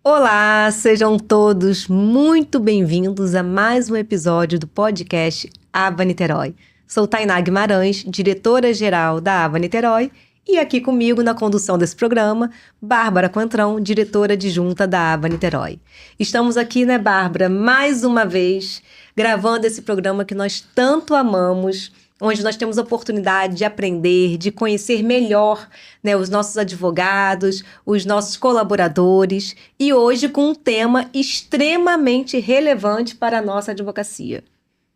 Olá, sejam todos muito bem-vindos a mais um episódio do podcast Aba Niterói. Sou Tainá Guimarães, diretora-geral da Aba Niterói, e aqui comigo na condução desse programa, Bárbara Coentrão, diretora adjunta da Aba Niterói. Estamos aqui, né, Bárbara, mais uma vez, gravando esse programa que nós tanto amamos, onde nós temos a oportunidade de aprender, de conhecer melhor, né, os nossos advogados, os nossos colaboradores, e hoje com um tema extremamente relevante para a nossa advocacia,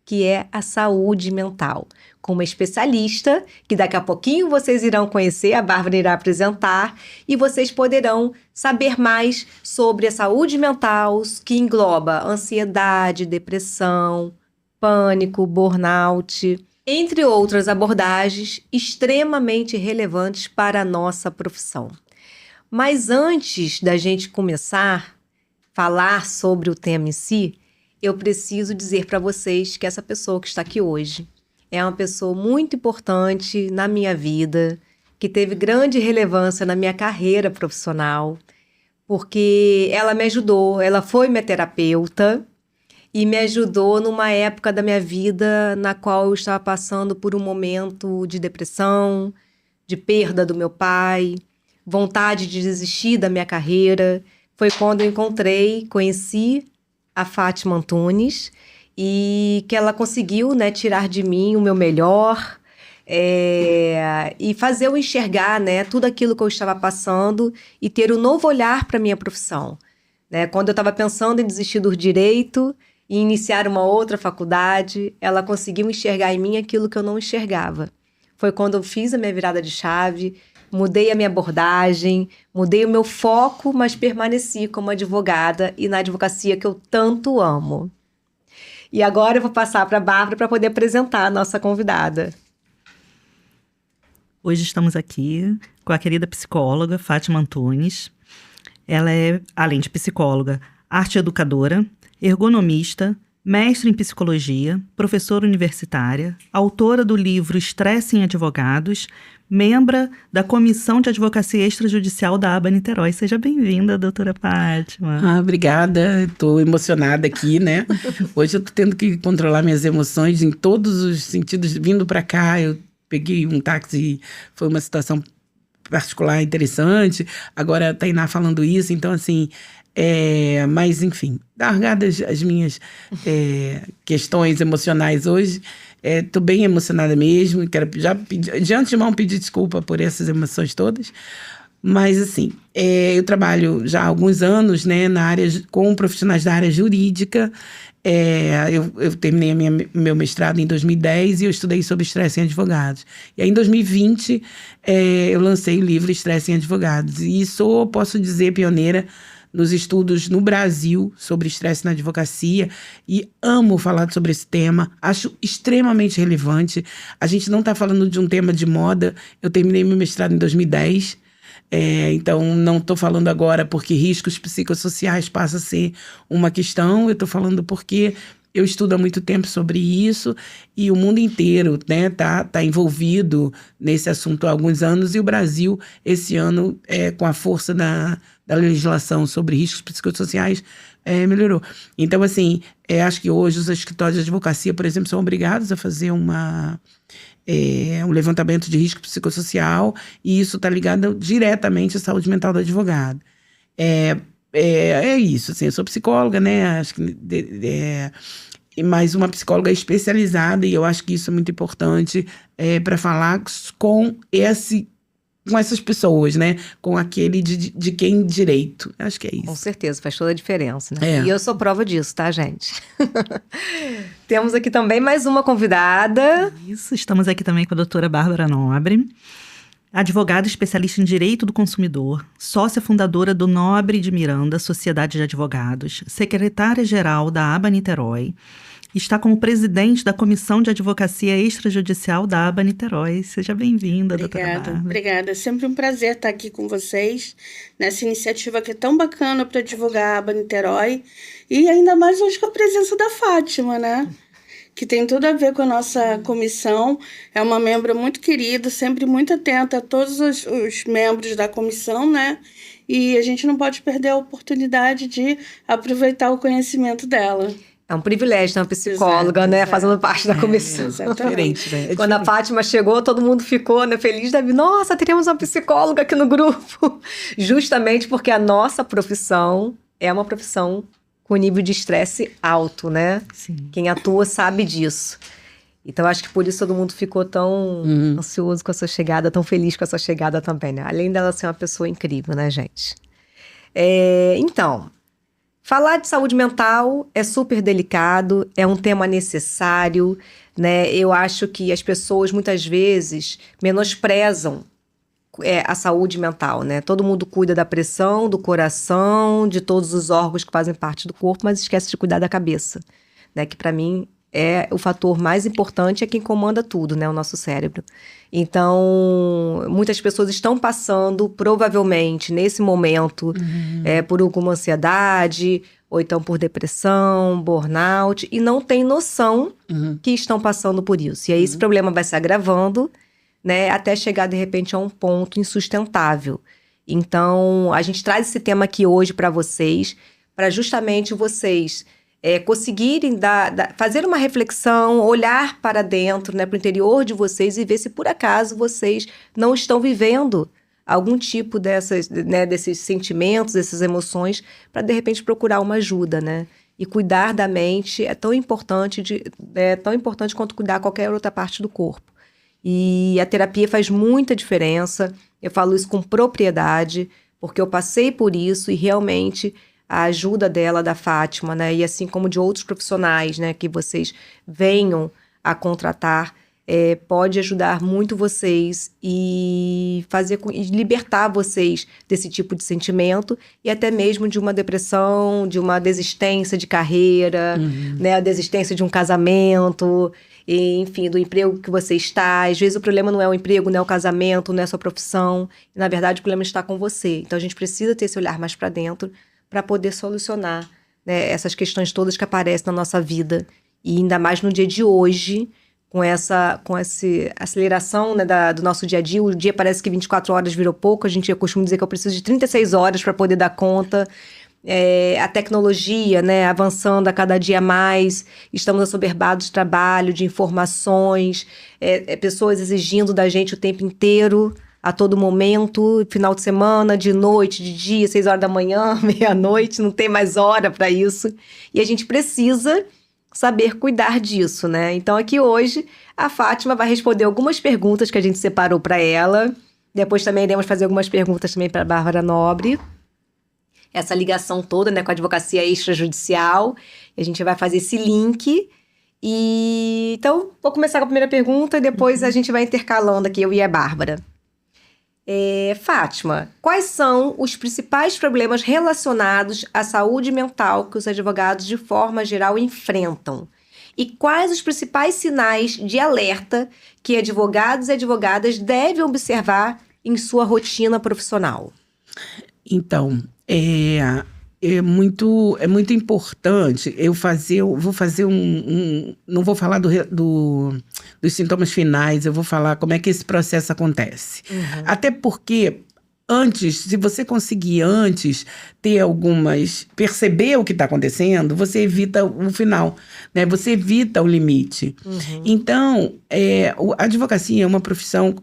que é a saúde mental. Com uma especialista, que daqui a pouquinho vocês irão conhecer, a Bárbara irá apresentar, e vocês poderão saber mais sobre a saúde mental, que engloba ansiedade, depressão, pânico, burnout, entre outras abordagens extremamente relevantes para a nossa profissão. Mas antes da gente começar a falar sobre o tema em si, eu preciso dizer para vocês que essa pessoa que está aqui hoje é uma pessoa muito importante na minha vida, que teve grande relevância na minha carreira profissional, porque ela me ajudou, ela foi minha terapeuta, e me ajudou numa época da minha vida na qual eu estava passando por um momento de depressão, de perda do meu pai, vontade de desistir da minha carreira. Foi quando eu conheci a Fátima Antunes, e que ela conseguiu, né, tirar de mim o meu melhor, e fazer eu enxergar, né, tudo aquilo que eu estava passando e ter um novo olhar para a minha profissão. Né? Quando eu estava pensando em desistir do direito e iniciar uma outra faculdade, ela conseguiu enxergar em mim aquilo que eu não enxergava. Foi quando eu fiz a minha virada de chave, mudei a minha abordagem, mudei o meu foco, mas permaneci como advogada e na advocacia que eu tanto amo. E agora eu vou passar para a Bárbara para poder apresentar a nossa convidada. Hoje estamos aqui com a querida psicóloga Fátima Antunes. Ela é, além de psicóloga, arte educadora, ergonomista, mestre em psicologia, professora universitária, autora do livro Estresse em Advogados, membro da Comissão de Advocacia Extrajudicial da Aba Niterói. Seja bem-vinda, doutora Fátima. Obrigada. Estou emocionada aqui, né? Hoje eu estou tendo que controlar minhas emoções em todos os sentidos. Vindo para cá, eu peguei um táxi, foi uma situação particular interessante. Agora a Tainá falando isso, então assim... mas, enfim, largadas as minhas questões emocionais hoje, estou bem emocionada mesmo, quero já de antemão pedir desculpa por essas emoções todas, mas, assim, eu trabalho já há alguns anos, né, na área, com profissionais da área jurídica. Eu terminei meu mestrado em 2010 e eu estudei sobre estresse em advogados. E aí, em 2020, eu lancei o livro Estresse em Advogados, e posso dizer, pioneira nos estudos no Brasil sobre estresse na advocacia, e amo falar sobre esse tema, acho extremamente relevante. A gente não está falando de um tema de moda. Eu terminei meu mestrado em 2010, então não estou falando agora porque riscos psicossociais passam a ser uma questão, eu estou falando porque eu estudo há muito tempo sobre isso e o mundo inteiro, né, tá envolvido nesse assunto há alguns anos, e o Brasil, esse ano, com a força da legislação sobre riscos psicossociais, melhorou. Então, assim, acho que hoje os escritórios de advocacia, por exemplo, são obrigados a fazer um levantamento de risco psicossocial, e isso está ligado diretamente à saúde mental do advogado. É isso, assim, eu sou psicóloga, né, acho que mas uma psicóloga especializada, e eu acho que isso é muito importante para falar com essas pessoas, né, com aquele de quem direito, acho que é isso. Com certeza, faz toda a diferença, né? E eu sou prova disso, tá, gente? Temos aqui também mais uma convidada. Isso, estamos aqui também com a doutora Bárbara Nobre, advogada especialista em Direito do Consumidor, sócia fundadora do Nobre de Miranda Sociedade de Advogados, secretária-geral da Aba Niterói, está como presidente da Comissão de Advocacia Extrajudicial da Aba Niterói. Seja bem-vinda, doutora Bárbara. Obrigada. É sempre um prazer estar aqui com vocês, nessa iniciativa que é tão bacana para divulgar a Aba Niterói, e ainda mais hoje com a presença da Fátima, né? Que tem tudo a ver com a nossa comissão. É uma membro muito querida, sempre muito atenta a todos os membros da comissão, né? e a gente não pode perder a oportunidade de aproveitar o conhecimento dela. É um privilégio ter uma psicóloga, Exato, né? exato. Fazendo parte da comissão. Diferente, né? Quando a Fátima chegou, todo mundo ficou, né, feliz da vida. Nossa, teríamos uma psicóloga aqui no grupo. Justamente porque a nossa profissão é uma profissão com nível de estresse alto, né? Sim. Quem atua sabe disso. Então, acho que por isso todo mundo ficou tão ansioso com a sua chegada, tão feliz com a sua chegada também, né? Além dela ser uma pessoa incrível, né, gente? Então, falar de saúde mental é super delicado, é um tema necessário, né? Eu acho que as pessoas, muitas vezes, menosprezam a saúde mental, né? Todo mundo cuida da pressão, do coração, de todos os órgãos que fazem parte do corpo, mas esquece de cuidar da cabeça, né? Que para mim é o fator mais importante, é quem comanda tudo, né? O nosso cérebro. Então, muitas pessoas estão passando, provavelmente, nesse momento, por alguma ansiedade, ou então por depressão, burnout, e não tem noção que estão passando por isso. E aí esse problema vai se agravando, né, até chegar, de repente, a um ponto insustentável. Então, a gente traz esse tema aqui hoje para vocês, para justamente vocês conseguirem fazer uma reflexão, olhar para dentro, né, para o interior de vocês e ver se, por acaso, vocês não estão vivendo algum tipo desses sentimentos, dessas emoções, para, de repente, procurar uma ajuda, né? E cuidar da mente é tão importante quanto cuidar qualquer outra parte do corpo. E a terapia faz muita diferença. Eu falo isso com propriedade, porque eu passei por isso e realmente a ajuda dela, da Fátima, né? E assim como de outros profissionais, né, que vocês venham a contratar, pode ajudar muito vocês e libertar vocês desse tipo de sentimento e até mesmo de uma depressão, de uma desistência de carreira, né, a desistência de um casamento, e, enfim, do emprego que você está. Às vezes o problema não é o emprego, não é o casamento, não é a sua profissão. E, na verdade, o problema está com você. Então, a gente precisa ter esse olhar mais para dentro para poder solucionar, né, essas questões todas que aparecem na nossa vida. E ainda mais no dia de hoje, com essa aceleração, né, do nosso dia a dia. O dia parece que 24 horas virou pouco. Eu costumo dizer que eu preciso de 36 horas para poder dar conta. A tecnologia, né, avançando a cada dia mais, estamos assoberbados de trabalho, de informações, pessoas exigindo da gente o tempo inteiro, a todo momento, final de semana, de noite, de dia, 6 horas da manhã, meia-noite, não tem mais hora para isso. E a gente precisa saber cuidar disso, né? Então aqui hoje a Fátima vai responder algumas perguntas que a gente separou para ela. Depois também iremos fazer algumas perguntas também para a Bárbara Nobre. Essa ligação toda, né, com a advocacia extrajudicial. E a gente vai fazer esse link. Então, vou começar com a primeira pergunta e depois a gente vai intercalando aqui, eu e a Bárbara. Fátima, quais são os principais problemas relacionados à saúde mental que os advogados, de forma geral, enfrentam? E quais os principais sinais de alerta que advogados e advogadas devem observar em sua rotina profissional? Então, é muito importante vou fazer não vou falar dos sintomas finais, eu vou falar como é que esse processo acontece. Até porque se você conseguir antes perceber o que está acontecendo, você evita o final, né? Você evita o limite. Então, a advocacia é uma profissão.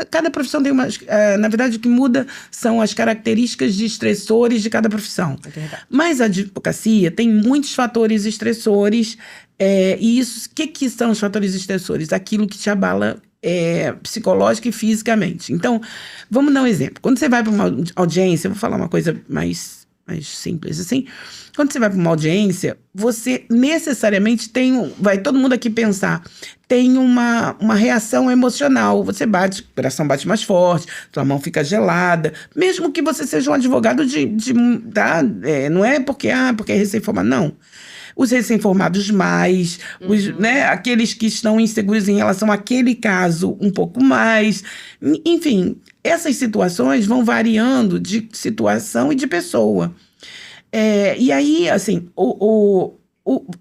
Cada profissão tem na verdade, o que muda são as características de estressores de cada profissão. Mas a advocacia tem muitos fatores estressores. E isso, o que são os fatores estressores? Aquilo que te abala psicológica e fisicamente. Então, vamos dar um exemplo. Quando você vai para uma audiência, eu vou falar uma coisa mais simples assim. Quando você vai para uma audiência, você necessariamente vai todo mundo aqui pensar, tem uma reação emocional. Você o coração bate mais forte, sua mão fica gelada, mesmo que você seja um advogado não é porque é recém-formado, não. Os recém-formados mais, né, aqueles que estão inseguros em relação àquele caso um pouco mais. Enfim, essas situações vão variando de situação e de pessoa. E aí, assim,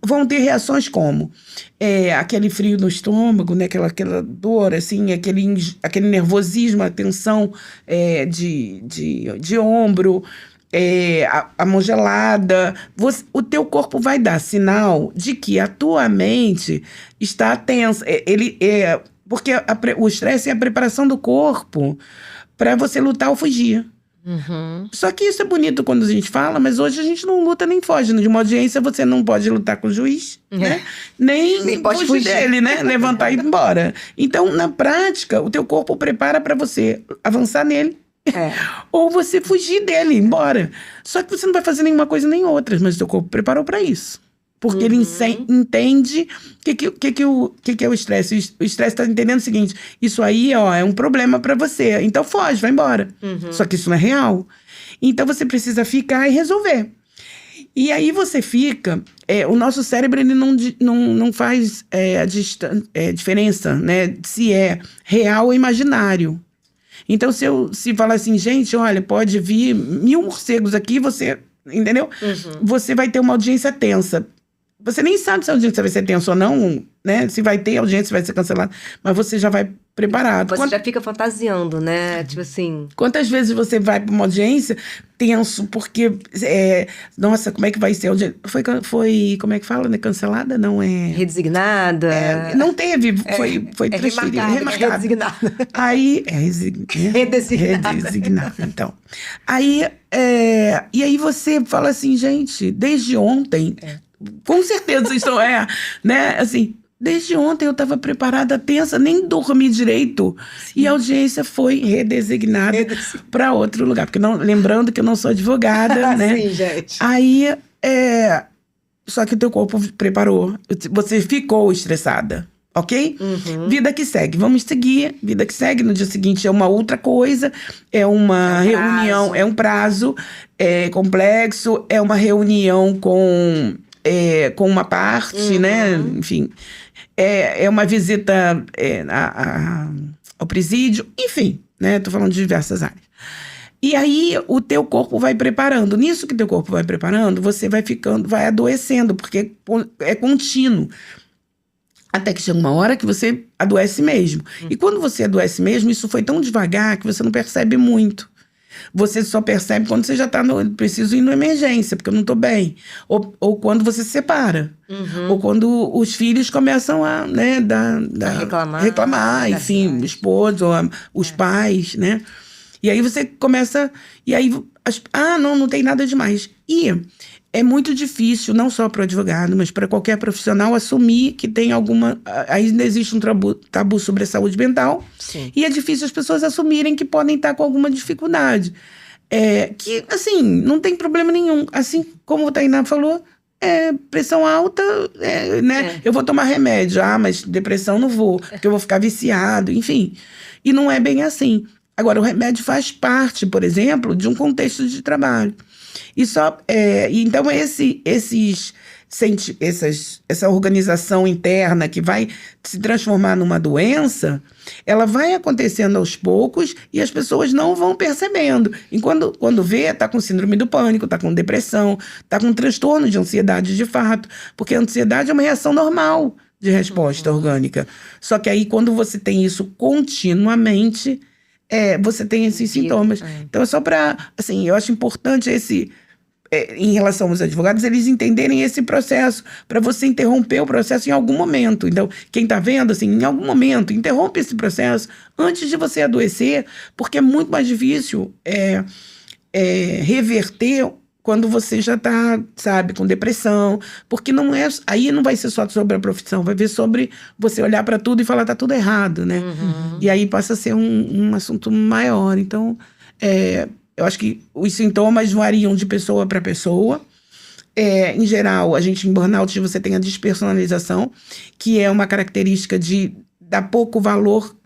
vão ter reações como aquele frio no estômago, né? Aquela dor, assim, aquele nervosismo, a tensão de ombro, a mão gelada. O teu corpo vai dar sinal de que a tua mente está tensa. Porque o estresse é a preparação do corpo para você lutar ou fugir. Uhum. Só que isso é bonito quando a gente fala, mas hoje a gente não luta nem foge. De uma audiência você não pode lutar com o juiz, né? Nem pode fugir dele, né? Levantar e ir embora. Então, na prática, o teu corpo prepara para você avançar nele ou você fugir dele, ir embora. Só que você não vai fazer nenhuma coisa nem outra, mas o teu corpo preparou para isso. Porque ele entende o que é o estresse. O estresse está entendendo o seguinte: isso aí, é um problema para você. Então foge, vai embora. Só que isso não é real. Então você precisa ficar e resolver. E aí você fica... o nosso cérebro ele não faz a diferença, né, se é real ou imaginário. Então se falar assim, gente, olha, pode vir 1000 morcegos aqui, você... Entendeu? Você vai ter uma audiência tensa. Você nem sabe se a audiência vai ser tensa ou não, né? Se vai ter audiência, se vai ser cancelada. Mas você já vai preparado. Você já fica fantasiando, né? Tipo assim... Quantas vezes você vai para uma audiência tenso, porque... nossa, como é que vai ser a audiência? Foi como é que fala, né? Cancelada? Não é... Redesignada? Não teve, foi transferida. Remarcada. Redesignada. Aí... Redesignada. Então. Aí... e aí você fala assim, gente, desde ontem... Com certeza vocês estão... né? Assim... Desde ontem eu estava preparada, tensa, nem dormi direito. Sim. E a audiência foi redesignada para outro lugar. Porque lembrando que eu não sou advogada, né? Sim, gente. Aí, só que o teu corpo preparou. Você ficou estressada, ok? Vida que segue. Vamos seguir. Vida que segue. No dia seguinte é uma outra coisa. É uma reunião, é um prazo complexo. É uma reunião com uma parte, né? Enfim... É uma visita ao presídio, enfim, né? Tô falando de diversas áreas. E aí o teu corpo vai preparando. Nisso que teu corpo vai preparando, você vai adoecendo, porque é contínuo. Até que chega uma hora que você adoece mesmo. E quando você adoece mesmo, isso foi tão devagar que você não percebe muito. Você só percebe quando você já está preciso ir na emergência, porque eu não estou bem. Ou quando você se separa. Ou quando os filhos começam a, né, a reclamar, enfim, o esposo, os pais, né? E aí você começa... E aí, não tem nada demais. E é muito difícil, não só para o advogado, mas para qualquer profissional assumir que tem alguma... Ainda existe um tabu sobre a saúde mental. Sim. E é difícil as pessoas assumirem que podem estar com alguma dificuldade. Que, assim, não tem problema nenhum. Assim como a Tainá falou, pressão alta, né? Eu vou tomar remédio. Mas depressão não vou, porque eu vou ficar viciado, enfim. E não é bem assim. Agora, o remédio faz parte, por exemplo, de um contexto de trabalho. Então, essa organização interna que vai se transformar numa doença, ela vai acontecendo aos poucos e as pessoas não vão percebendo. E quando vê, está com síndrome do pânico, está com depressão, está com transtorno de ansiedade de fato, porque a ansiedade é uma reação normal de resposta orgânica. Só que aí, quando você tem isso continuamente, você tem esses sintomas. Então, é só para... Assim, eu acho importante em relação aos advogados, eles entenderem esse processo, para você interromper o processo em algum momento. Então, quem está vendo, assim, em algum momento, interrompe esse processo antes de você adoecer, porque é muito mais difícil reverter quando você já está, sabe, com depressão, porque aí não vai ser só sobre a profissão, vai ver sobre você olhar para tudo e falar tá tudo errado, né? E aí passa a ser um assunto maior. Então, eu acho que os sintomas variam de pessoa para pessoa. Em geral, em burnout você tem a despersonalização, que é uma característica de dar pouco valor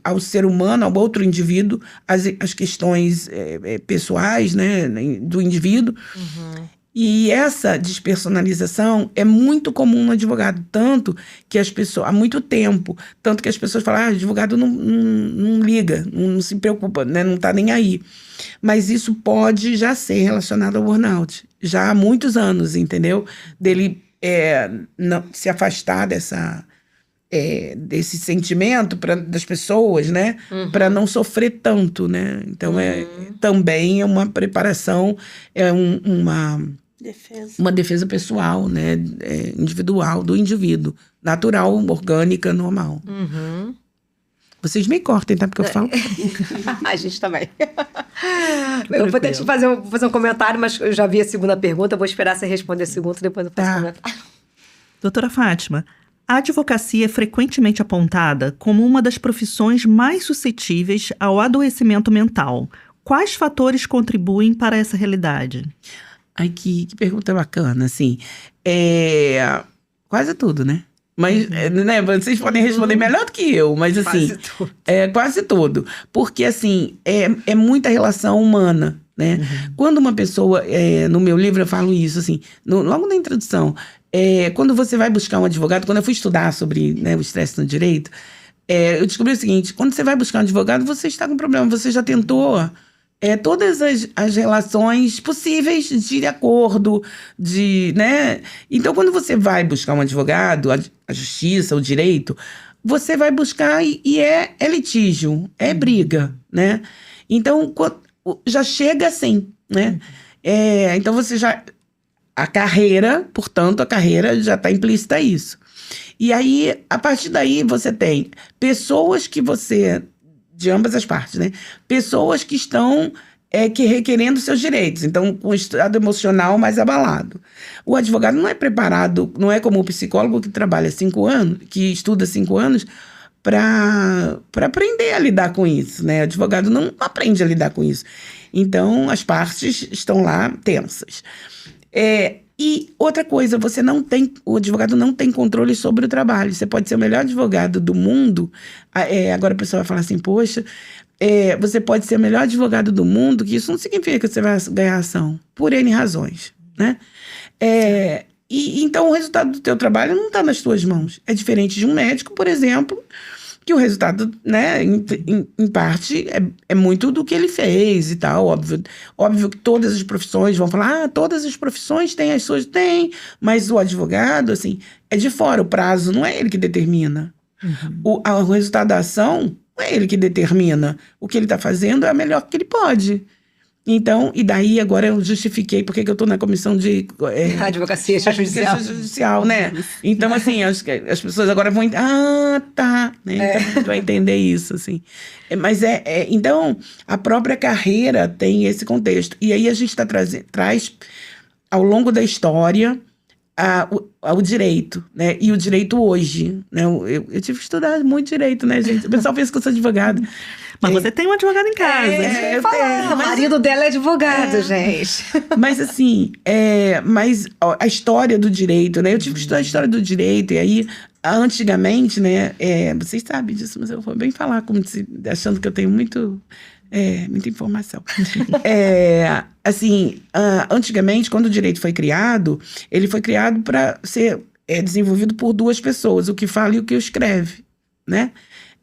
ao ser humano, ao outro indivíduo, as questões pessoais, né, do indivíduo. E essa despersonalização é muito comum no advogado, tanto que as pessoas, há muito tempo, tanto que as pessoas falam, advogado não liga, não se preocupa, né, não está nem aí. Mas isso pode já ser relacionado ao burnout, já há muitos anos, entendeu? Dele não, se afastar desse sentimento das pessoas, né? Para não sofrer tanto, né? Então, também é uma preparação, uma defesa pessoal, né? Individual, do indivíduo. Natural, orgânica, normal. Vocês me cortem, tá? Porque eu falo. A gente também. Eu vou ter que fazer um comentário, mas eu já vi a segunda pergunta. Eu vou esperar você responder a segunda e depois eu faço o comentário. Doutora Fátima, a advocacia é frequentemente apontada como uma das profissões mais suscetíveis ao adoecimento mental. Quais fatores contribuem para essa realidade? Ai, que pergunta bacana, assim. Quase tudo, né? Mas, né, vocês podem responder melhor do que eu, mas assim... Quase tudo. Quase tudo. Porque, assim, é muita relação humana, né? Quando uma pessoa... no meu livro eu falo isso, assim, logo na introdução. Quando você vai buscar um advogado... Quando eu fui estudar sobre, né, o estresse no direito, eu descobri o seguinte: quando você vai buscar um advogado, você está com problema. Você já tentou... todas as relações possíveis de acordo, né? Então, quando você vai buscar um advogado, a justiça, o direito, você vai buscar e é litígio, é briga, né? Então, já chega assim, né? Então, você já... A carreira já está implícita isso. E aí, a partir daí, você tem pessoas que você... de ambas as partes, né? Pessoas que estão requerendo seus direitos, então com o estado emocional mais abalado. O advogado não é preparado, não é como o psicólogo que trabalha 5 anos, que estuda 5 anos, para aprender a lidar com isso, né? O advogado não aprende a lidar com isso. Então, as partes estão lá tensas. E outra coisa, o advogado não tem controle sobre o trabalho. Você pode ser o melhor advogado do mundo. Agora a pessoa vai falar assim, poxa, você pode ser o melhor advogado do mundo, que isso não significa que você vai ganhar ação, por N razões, né? Então o resultado do teu trabalho não está nas tuas mãos. É diferente de um médico, por exemplo, que o resultado, né, em parte, é muito do que ele fez e tal. Óbvio que todas as profissões vão falar, todas as profissões têm as suas... Tem, mas o advogado, assim, é de fora. O prazo não é ele que determina. O resultado da ação não é ele que determina. O que ele está fazendo é o melhor que ele pode. Então, e daí agora eu justifiquei porque que eu estou na comissão de... Advocacia judicial, né? Então, assim, as pessoas agora vão... tá, né? Então, vai entender isso, assim. Mas então, a própria carreira tem esse contexto. E aí a gente traz, ao longo da história, o direito, né? E o direito hoje, né? Eu tive que estudar muito direito, né, gente? O pessoal pensa que eu sou advogada. Mas você tem um advogado em casa. Eu tenho. O marido dela é advogado, gente. Mas assim, a história do direito, né? Eu tive que estudar a história do direito, e aí, antigamente, né? Vocês sabem disso, mas eu vou bem falar, achando que eu tenho muita informação. Antigamente, quando o direito foi criado, ele foi criado para ser desenvolvido por 2 pessoas, o que fala e o que escreve, né?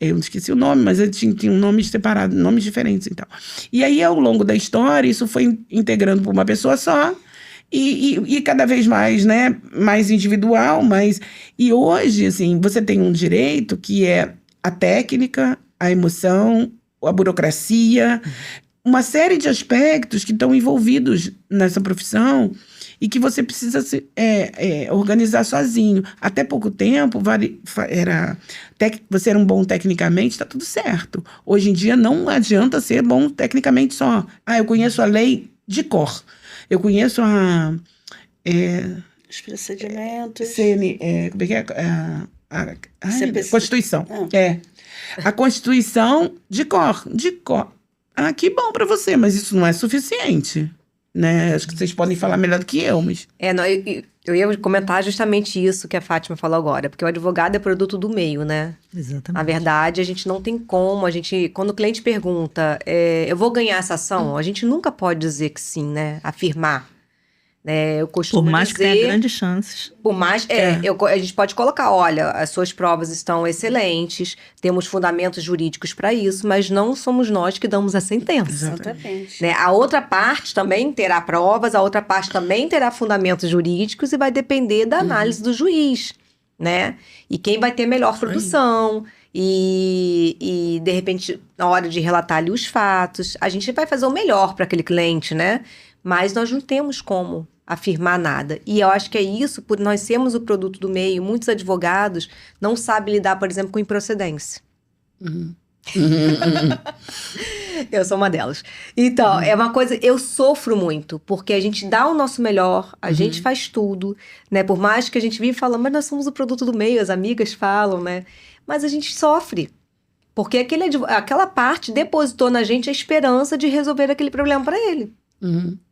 Eu não esqueci o nome, mas ele tinha um nome separado, nomes diferentes e tal. E aí, ao longo da história, isso foi integrando por uma pessoa só, e cada vez mais, né, mais individual, e hoje, assim, você tem um direito que é a técnica, a emoção, a burocracia, uma série de aspectos que estão envolvidos nessa profissão e que você precisa organizar sozinho. Até pouco tempo, você era um bom tecnicamente, está tudo certo. Hoje em dia, não adianta ser bom tecnicamente só. Eu conheço a lei de cor. Eu conheço os procedimentos. Como é que é? Constituição. A Constituição de cor. Que bom para você, mas isso não é suficiente. Né? Acho que vocês podem falar melhor do que eu, mas... Eu ia comentar justamente isso que a Fátima falou agora, porque o advogado é produto do meio, né? Exatamente. Na verdade, a gente não tem como, quando o cliente pergunta, eu vou ganhar essa ação, a gente nunca pode dizer que sim, né? Afirmar. Eu costumo Por mais que dizer, tenha grandes chances. por mais, a gente pode colocar, olha, as suas provas estão excelentes, temos fundamentos jurídicos para isso, mas não somos nós que damos a sentença. Exatamente. A outra parte também terá provas, a outra parte também terá fundamentos jurídicos e vai depender da análise do juiz, né? E quem vai ter melhor produção e de repente, na hora de relatar ali os fatos, a gente vai fazer o melhor para aquele cliente, né? Mas nós não temos como afirmar nada. E eu acho que é isso, por nós sermos o produto do meio, muitos advogados não sabem lidar, por exemplo, com improcedência. Eu sou uma delas. Então, é uma coisa, eu sofro muito, porque a gente dá o nosso melhor, a gente faz tudo, né? Por mais que a gente vive falando, mas nós somos o produto do meio, as amigas falam, né? Mas a gente sofre. Porque aquela parte depositou na gente a esperança de resolver aquele problema para ele.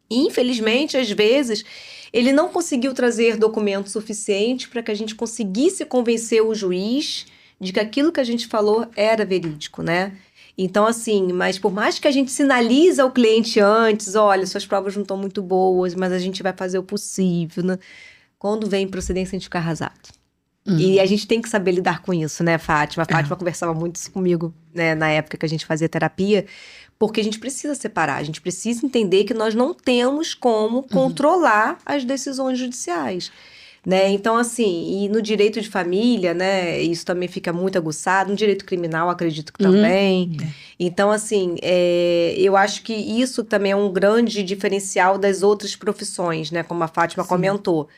Infelizmente, às vezes, ele não conseguiu trazer documento suficiente para que a gente conseguisse convencer o juiz de que aquilo que a gente falou era verídico, né? Então, assim, mas por mais que a gente sinalize ao cliente antes, olha, suas provas não estão muito boas, mas a gente vai fazer o possível, né? Quando vem procedência, a gente fica arrasado. E a gente tem que saber lidar com isso, né, Fátima? A Fátima conversava muito isso comigo, né, na época que a gente fazia terapia, porque a gente precisa separar, a gente precisa entender que nós não temos como controlar as decisões judiciais. Né? Então, assim, e no direito de família, né, isso também fica muito aguçado, no direito criminal, acredito que também. Então, assim, eu acho que isso também é um grande diferencial das outras profissões, né, como a Fátima comentou.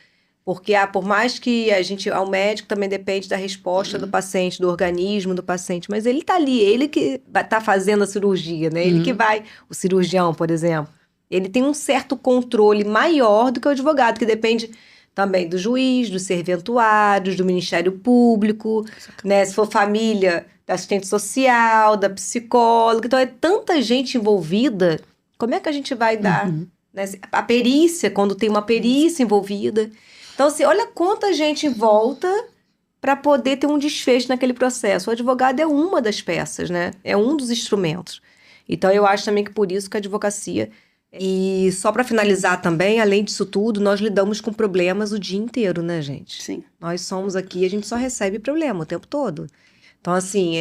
Porque, por mais que o médico também depende da resposta do paciente, do organismo do paciente, mas ele tá ali, ele que tá fazendo a cirurgia, né? Ele que vai, o cirurgião, por exemplo, ele tem um certo controle maior do que o advogado, que depende também do juiz, dos serventuários, do Ministério Público, né? Se for família, da assistente social, da psicóloga. Então, é tanta gente envolvida, como é que a gente vai dar, né? A perícia, quando tem uma perícia envolvida. Então, assim, olha quanta gente em volta para poder ter um desfecho naquele processo. O advogado é uma das peças, né? É um dos instrumentos. Então, eu acho também que por isso que a advocacia... E só para finalizar também, além disso tudo, nós lidamos com problemas o dia inteiro, né, gente? Sim. Nós somos aqui, a gente só recebe problema o tempo todo. Então, assim,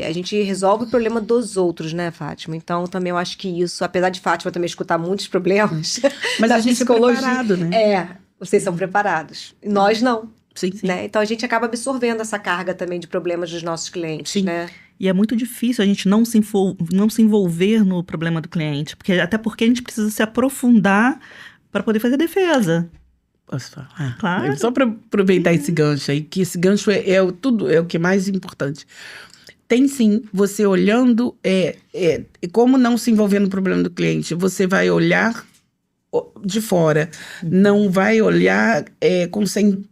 a gente resolve o problema dos outros, né, Fátima? Então, também eu acho que isso, apesar de Fátima também escutar muitos problemas... Mas a gente é preparado, né? Vocês são preparados. Nós não. Sim. Né? Então, a gente acaba absorvendo essa carga também de problemas dos nossos clientes, né? E é muito difícil a gente não se envolver no problema do cliente. Até porque a gente precisa se aprofundar para poder fazer defesa. Posso falar? Claro. Só para aproveitar esse gancho aí, que esse gancho é o que é mais importante. Tem sim, você olhando, como não se envolver no problema do cliente, você vai olhar de fora, não vai olhar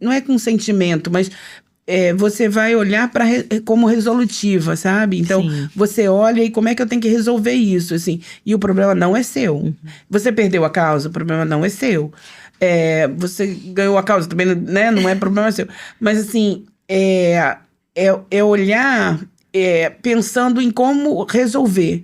não é com sentimento, mas você vai olhar como resolutiva, sabe? Então, você olha e como é que eu tenho que resolver isso, assim. E o problema não é seu. Você perdeu a causa, o problema não é seu. Você ganhou a causa também, né? Não é problema seu. Mas, assim, olhar pensando em como resolver.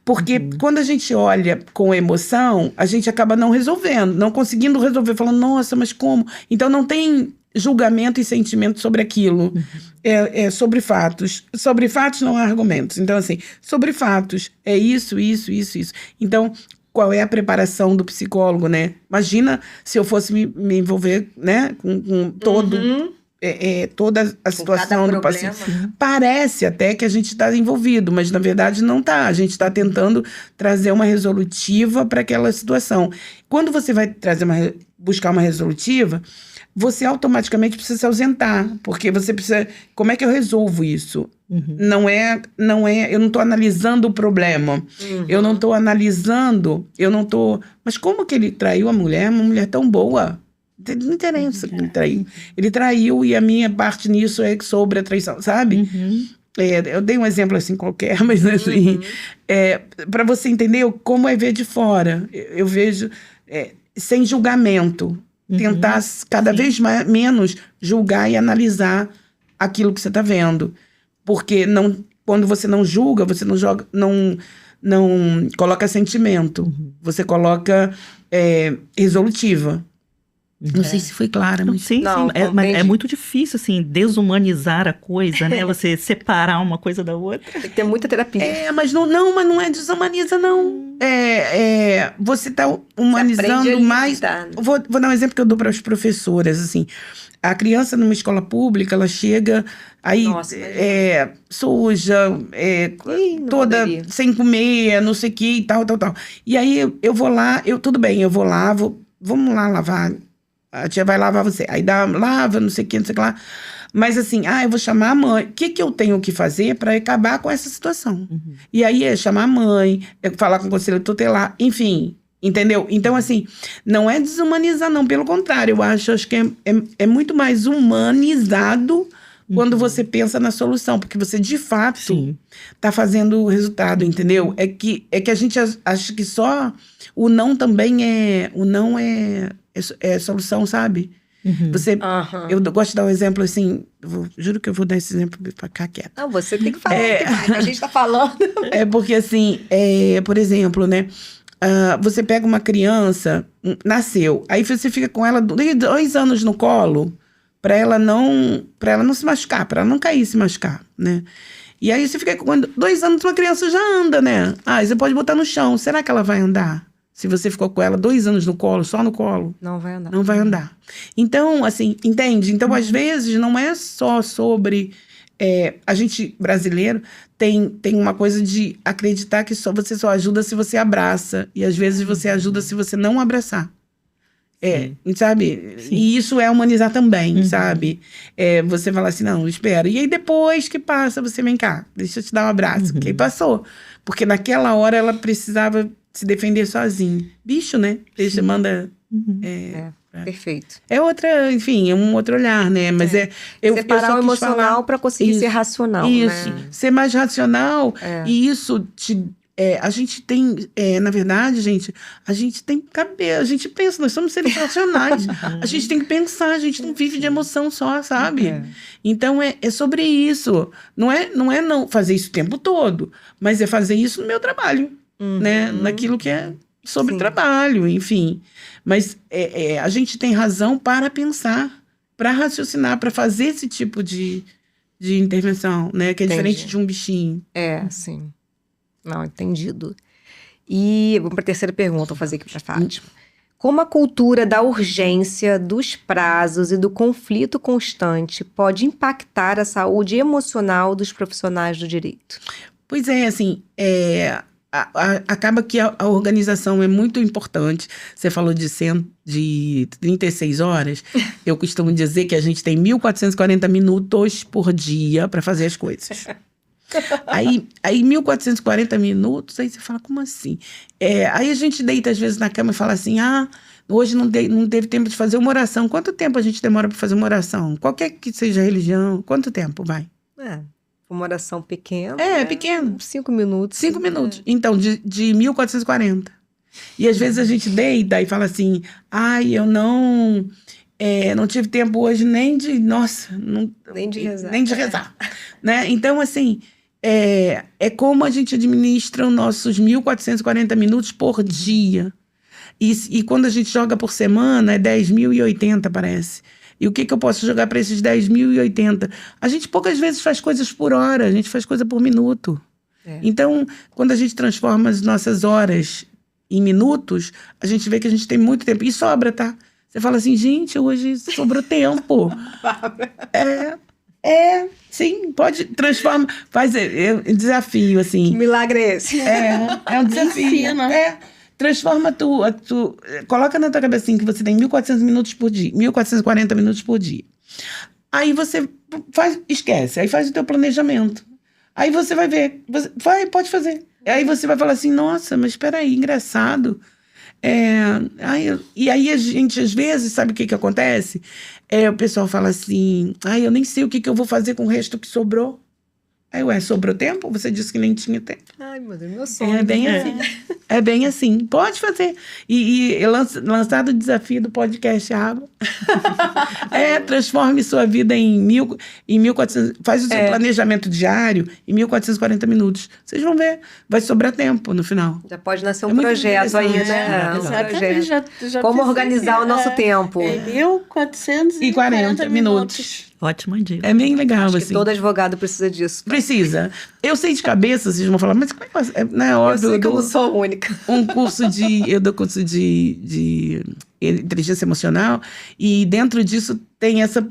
Porque quando a gente olha com emoção, a gente acaba não resolvendo, não conseguindo resolver, falando, nossa, mas como? Então não tem julgamento e sentimento sobre aquilo. É sobre fatos. Sobre fatos não há argumentos. Então, assim, sobre fatos, é isso. Então, qual é a preparação do psicólogo, né? Imagina se eu fosse me envolver, né, com todo... toda a situação do paciente. Parece até que a gente está envolvido, mas na verdade não está. A gente está tentando trazer uma resolutiva para aquela situação. Quando você vai buscar uma resolutiva, você automaticamente precisa se ausentar, porque você precisa... Como é que eu resolvo isso? Não é, eu não estou analisando o problema. Eu não estou analisando, mas como que ele traiu a mulher? Uma mulher tão boa. Não interessa que ele traiu. Ele traiu e a minha parte nisso é sobre a traição, sabe? Eu dei um exemplo assim qualquer, mas assim... para você entender como é ver de fora. Eu vejo sem julgamento. Tentar cada vez menos julgar e analisar aquilo que você está vendo. Porque quando você não julga, você não coloca sentimento. Você coloca resolutiva. Não sei se foi clara, mas... Sim, Não, sim. Mas é compreendi. muito difícil, assim, desumanizar a coisa, né? Você separar uma coisa da outra. Tem que ter muita terapia. Mas não é desumaniza, não. Você tá Você humanizando aprende a mais... lidar, né? Vou dar um exemplo que eu dou para as professoras, assim. A criança numa escola pública, ela chega aí Nossa, imagina. suja, não toda poderia. sem comer, não sei o que e tal. E aí eu vou lá, tudo bem, eu vou lá, vamos lá lavar. A tia vai lavar você. Aí lava, não sei o que, não sei o que lá. Mas assim, eu vou chamar a mãe. O que eu tenho que fazer para acabar com essa situação? E aí é chamar a mãe, falar com o conselheiro tutelar, enfim, entendeu? Então, assim, não é desumanizar, não. Pelo contrário, eu acho que é muito mais humanizado quando você pensa na solução, porque você, de fato, Sim. tá fazendo o resultado, entendeu? É que a gente acha que só o não também o não é solução, sabe? Você, Aham. eu gosto de dar um exemplo assim, juro que eu vou dar esse exemplo pra ficar quieta. Não, você tem que falar. Que a gente tá falando. É porque assim, por exemplo, né? Você pega uma criança, nasceu, aí você fica com ela 2 anos no colo pra ela não se machucar, pra ela não cair e se machucar, né? E aí você fica com 2 anos, uma criança já anda, né? Você pode botar no chão, será que ela vai andar? Se você ficou com ela 2 anos no colo, só no colo, Não vai andar. não vai andar. Então, assim, entende? Então, às vezes, não é só sobre... a gente, brasileiro, tem uma coisa de acreditar que você só ajuda se você abraça. E, às vezes, você ajuda se você não abraçar. Sabe? Sim. E isso é humanizar também, sabe? Você fala assim, não, espera. E aí, depois que passa, você vem cá, deixa eu te dar um abraço. Porque aí passou. Porque naquela hora, ela precisava se defender sozinha. Bicho, né? Deixa, manda... Perfeito. É outra, enfim, é um outro olhar, né? Mas eu Separar só o quis emocional falar para conseguir isso, ser racional, isso, né? ser mais racional. E isso a gente tem, na verdade, gente, a gente tem cabeça, a gente pensa, nós somos seres racionais. A gente tem que pensar, a gente não vive de emoção só, sabe? Então é sobre isso. Não é não fazer isso o tempo todo, mas é fazer isso no meu trabalho, né? Naquilo que é sobre trabalho, enfim. Mas a gente tem razão para pensar, para raciocinar, para fazer esse tipo de intervenção, né? Que é diferente de um bichinho. Sim. Não, entendido. E vamos para a terceira pergunta, vou fazer aqui para Fátima. Como a cultura da urgência, dos prazos e do conflito constante pode impactar a saúde emocional dos profissionais do direito? Pois é, assim, acaba que a organização é muito importante. Você falou de 36 horas. Eu costumo dizer que a gente tem 1.440 minutos por dia para fazer as coisas. Aí 1.440 minutos, aí você fala, como assim? Aí a gente deita às vezes na cama e fala assim, hoje não teve tempo de fazer uma oração. Quanto tempo a gente demora para fazer uma oração? Qualquer que seja a religião, quanto tempo vai? Uma oração pequena. Pequeno. 5 minutos. 5 minutos. Então, de 1.440. E às vezes a gente deita e fala assim, eu não tive tempo hoje nem de, Nem de rezar. Nem de rezar. Né? Então, assim, é como a gente administra os nossos 1.440 minutos por dia. E quando a gente joga por semana, é 10.080, parece. E o que eu posso jogar para esses 10.080? A gente poucas vezes faz coisas por hora, a gente faz coisa por minuto. Então, quando a gente transforma as nossas horas em minutos, a gente vê que a gente tem muito tempo. E sobra, tá? Você fala assim, gente, hoje sobrou tempo. Sim, pode transformar. Faz desafio, assim. Que milagre é esse? É um desafio. Ensina. Transforma coloca na tua cabecinha que você tem 1.400 minutos por dia, 1.440 minutos por dia. Aí você esquece, aí faz o teu planejamento. Aí você vai ver, pode fazer. Aí você vai falar assim, nossa, mas espera aí, engraçado. E aí a gente, às vezes, sabe o que acontece? O pessoal fala assim, eu nem sei o que eu vou fazer com o resto que sobrou. Aí, sobrou tempo? Você disse que nem tinha tempo. Ai, meu Deus, meu sonho. É bem assim. É bem assim. Pode fazer. E lançado o desafio do podcast Aba. Transforme sua vida em 1.400. Faz o seu planejamento diário em 1.440 minutos. Vocês vão ver. Vai sobrar tempo no final. Já pode nascer um muito projeto aí, interessante. né? Um Exatamente, projeto. já Como fiz organizar aqui, o nosso tempo. Em 1.440 minutos. Ótima dica. É bem legal, Acho que assim. todo advogado precisa disso. Precisa. Eu sei de cabeça, vocês vão falar, mas como é que não é Eu óbvio. sei que eu não sou a única. Eu dou curso de inteligência emocional e dentro disso tem essa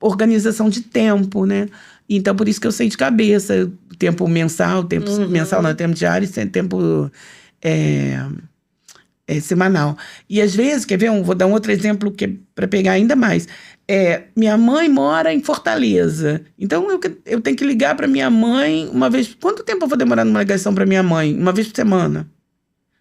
organização de tempo, né? Então, por isso que eu sei de cabeça, tempo mensal, tempo mensal não, tempo diário e tempo semanal. E às vezes, quer ver, vou dar um outro exemplo que é para pegar ainda mais. Minha mãe mora em Fortaleza, então eu tenho que ligar para minha mãe uma vez. Quanto tempo eu vou demorar numa ligação para minha mãe? Uma vez por semana?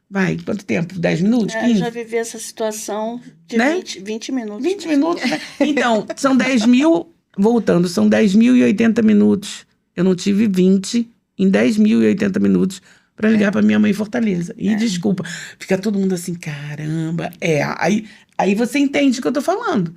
Vai, quanto tempo? 10 minutos? 15? Já vivi essa situação de Né? 20 minutos. 20 minutos, né? Então, são 10 mil, voltando, são 10.080 minutos. Eu não tive 20 em 10.080 minutos para ligar para minha mãe em Fortaleza. E desculpa, fica todo mundo assim, caramba. Aí você entende o que eu tô falando.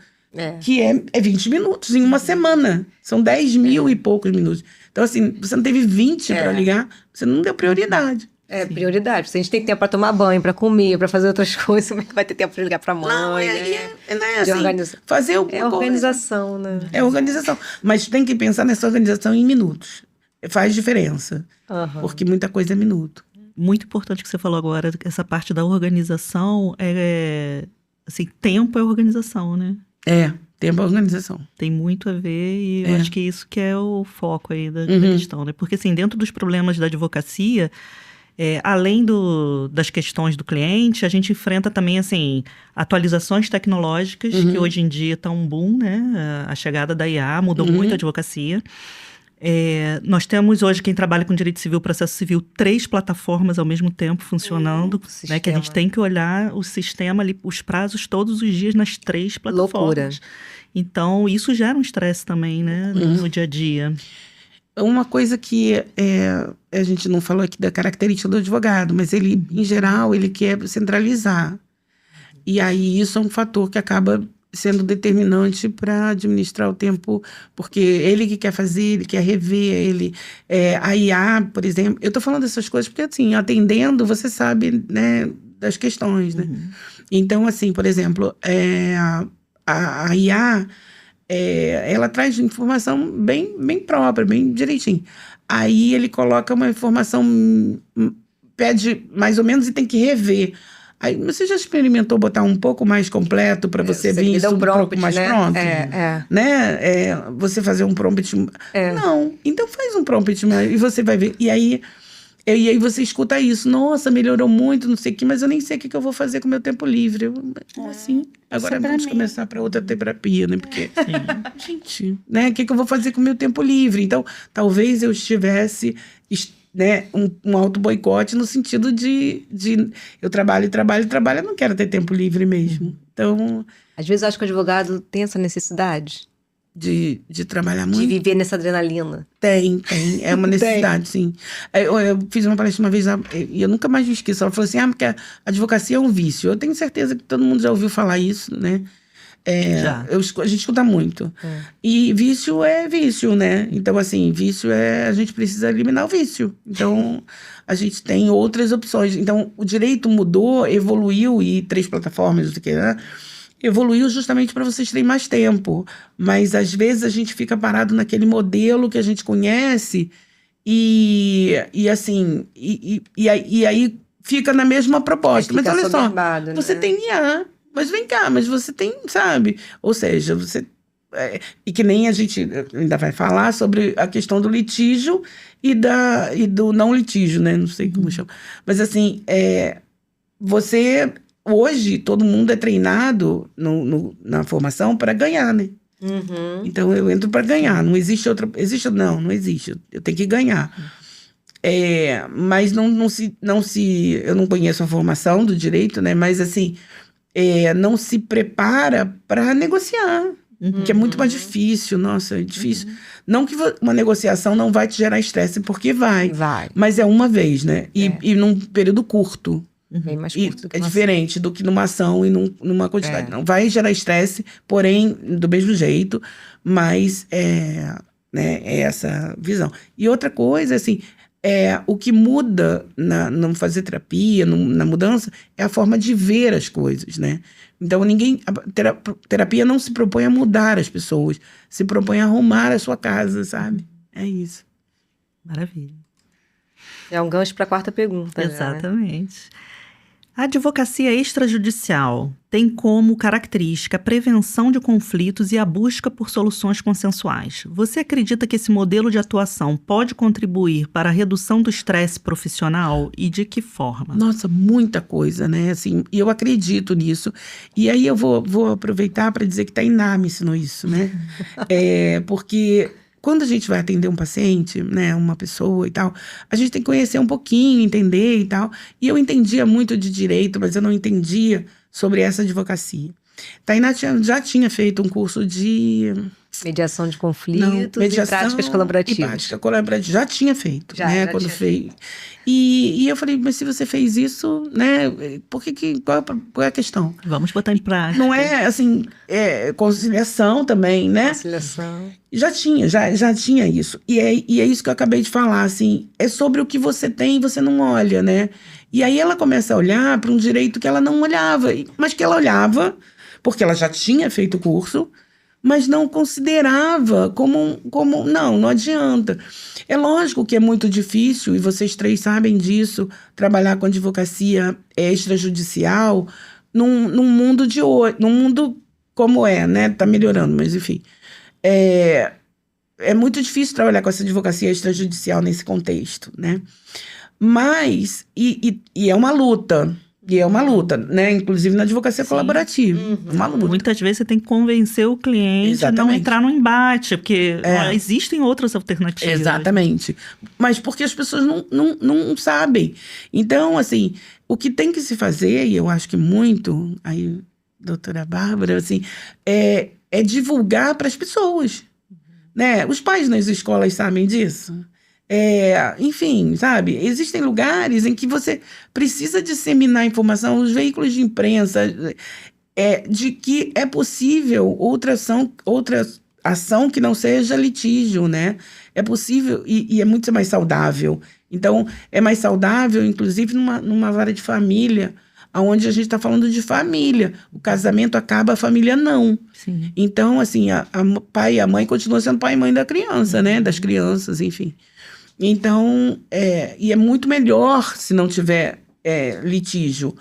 Que é 20 minutos em uma semana. São 10 mil e poucos minutos. Então, assim, você não teve 20 para ligar, você não deu prioridade. Prioridade. Se a gente tem tempo para tomar banho, para comer, para fazer outras coisas, como é que vai ter tempo para ligar para mãe? Não é assim, fazer alguma coisa. Organização, né? É organização. Mas tem que pensar nessa organização em minutos. Faz diferença. Porque muita coisa é minuto. Muito importante que você falou agora, essa parte da organização, assim, tempo é organização, né? Tempo é organização. Tem muito a ver e eu acho que isso que é o foco aí da questão, né? Porque, assim, dentro dos problemas da advocacia, além das questões do cliente, a gente enfrenta também, assim, atualizações tecnológicas, que hoje em dia estão um boom, né? A chegada da IA mudou muito a advocacia. Nós temos hoje, quem trabalha com direito civil, processo civil, 3 plataformas ao mesmo tempo funcionando, né? Que a gente tem que olhar o sistema ali, os prazos todos os dias nas 3 plataformas. Loucura. Então, isso gera um estresse também, né? No dia a dia. Uma coisa que a gente não falou aqui da característica do advogado, mas ele, em geral, ele quer centralizar. E aí isso é um fator que acaba sendo determinante para administrar o tempo, porque ele que quer fazer, ele quer rever, a IA, por exemplo. Eu estou falando dessas coisas porque, assim, atendendo, você sabe, né, das questões, né? Então, assim, por exemplo, a IA... ela traz informação bem própria, bem direitinho. Aí ele coloca uma informação, pede mais ou menos e tem que rever. Aí você já experimentou botar um pouco mais completo para você vir isso um pouco mais pronto? Né? Você fazer um prompt... Não, então faz um prompt e você vai ver. E aí você escuta isso. Nossa, melhorou muito, não sei o que, mas eu nem sei o que eu vou fazer com o meu tempo livre. Assim, agora vamos começar para outra terapia, né? Porque, gente, né? O que eu vou fazer com o meu tempo livre? Então, talvez eu estivesse... né, um auto-boicote no sentido de eu trabalho, eu não quero ter tempo livre mesmo. Então... Às vezes eu acho que o advogado tem essa necessidade. De trabalhar muito? De viver nessa adrenalina. Tem. É uma necessidade, sim. Eu fiz uma palestra uma vez e eu nunca mais me esqueço. Ela falou assim, porque a advocacia é um vício. Eu tenho certeza que todo mundo já ouviu falar isso, né? A gente escuta muito. E vício é vício, né? Então, assim, vício a gente precisa eliminar o vício. Então, a gente tem outras opções. Então, o direito mudou, evoluiu, e 3 plataformas, não sei o que, né? Evoluiu justamente para vocês terem mais tempo. Mas, às vezes, a gente fica parado naquele modelo que a gente conhece e aí fica na mesma proposta. Mas olha só, você tem IA. Mas vem cá, mas você tem, sabe? Ou seja, você... e que nem a gente ainda vai falar sobre a questão do litígio e do não litígio, né? Não sei como chama. Mas assim, você... Hoje, todo mundo é treinado na formação para ganhar, né? Então, eu entro para ganhar. Não existe outra... Existe? Não existe. Eu tenho que ganhar. Mas não se... Eu não conheço a formação do direito, né? Mas assim... não se prepara para negociar, que é muito mais difícil. Nossa, é difícil. Não que uma negociação não vai te gerar estresse, porque vai. Mas é uma vez, né? E num período curto. Bem mais E curto do que é uma diferente do que numa ação e numa quantidade. É. Não vai gerar estresse, porém, do mesmo jeito, mas é essa visão. E outra coisa, assim, o que muda no fazer terapia, na mudança, é a forma de ver as coisas, né? Então, terapia não se propõe a mudar as pessoas, se propõe a arrumar a sua casa, sabe? É isso. Maravilha. É um gancho para a quarta pergunta. já, né? Exatamente. A advocacia extrajudicial tem como característica a prevenção de conflitos e a busca por soluções consensuais. Você acredita que esse modelo de atuação pode contribuir para a redução do estresse profissional e de que forma? Nossa, muita coisa, né? Assim, e eu acredito nisso. E aí eu vou aproveitar para dizer que Tainá me ensinou isso, né? Porque quando a gente vai atender um paciente, né, uma pessoa e tal, a gente tem que conhecer um pouquinho, entender e tal. E eu entendia muito de direito, mas eu não entendia sobre essa advocacia. Tainá já tinha feito um curso de Mediação de conflitos e práticas e colaborativas. prática colaborativa. Já tinha feito, Já, né? já Quando tinha. fez. E eu falei, mas se você fez isso, né? Qual é a questão? Vamos botar em prática. Não é, assim, conciliação também, né? Conciliação. Já tinha isso. E é isso que eu acabei de falar, assim, é sobre o que você tem e você não olha, né? E aí ela começa a olhar para um direito que ela não olhava, mas que ela olhava, porque ela já tinha feito o curso, mas não considerava não adianta. É lógico que é muito difícil, e vocês três sabem disso, trabalhar com advocacia extrajudicial num mundo de hoje, num mundo como né? Tá melhorando, mas enfim. É muito difícil trabalhar com essa advocacia extrajudicial nesse contexto, né? Mas, e é uma luta. E é uma luta, né? Inclusive na advocacia colaborativa. Uma luta. Muitas vezes você tem que convencer o cliente a não Exatamente. entrar no embate, porque existem outras alternativas. Exatamente. Mas porque as pessoas não sabem. Então, assim, o que tem que se fazer, e eu acho que muito, aí, doutora Bárbara, assim, é divulgar para as pessoas. Né? Os pais nas escolas sabem disso. Enfim, sabe? Existem lugares em que você precisa disseminar informação, os veículos de imprensa, de que é possível outra ação que não seja litígio, né? É possível e é muito mais saudável. Então, é mais saudável, inclusive, numa vara de família, onde a gente está falando de família. O casamento acaba, a família não. Sim. Então, assim, o pai e a mãe continuam sendo pai e mãe da criança, né? Das crianças, enfim. Então, e é muito melhor se não tiver litígio.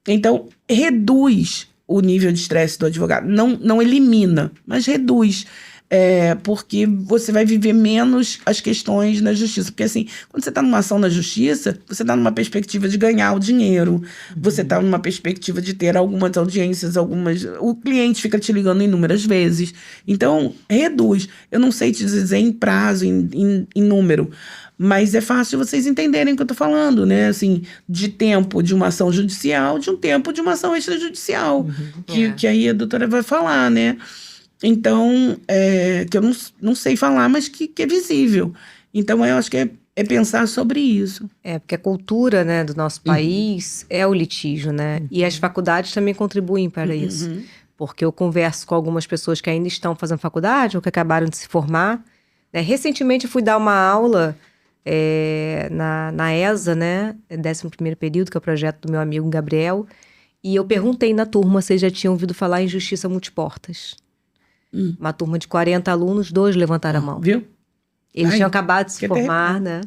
Então, reduz o nível de estresse do advogado. Não elimina, mas reduz. Porque você vai viver menos as questões na justiça. Porque, assim, quando você está numa ação na justiça, você está numa perspectiva de ganhar o dinheiro, você está numa perspectiva de ter algumas audiências, o cliente fica te ligando inúmeras vezes. Então, reduz. Eu não sei te dizer em prazo, em número, mas é fácil vocês entenderem o que eu estou falando, né? Assim, de tempo de uma ação judicial, de um tempo de uma ação extrajudicial, que aí a doutora vai falar, né? Então, que eu não sei falar, mas que é visível. Então, eu acho que é pensar sobre isso. Porque a cultura, né, do nosso país é o litígio, né? E as faculdades também contribuem para isso. Porque eu converso com algumas pessoas que ainda estão fazendo faculdade ou que acabaram de se formar. Né? Recentemente, eu fui dar uma aula na ESA, né? 11º período, que é o projeto do meu amigo Gabriel. E eu perguntei na turma se eles já tinham ouvido falar em justiça multiportas. Uma turma de 40 alunos, 2 levantaram a mão. Viu? Eles tinham acabado de se formar, né?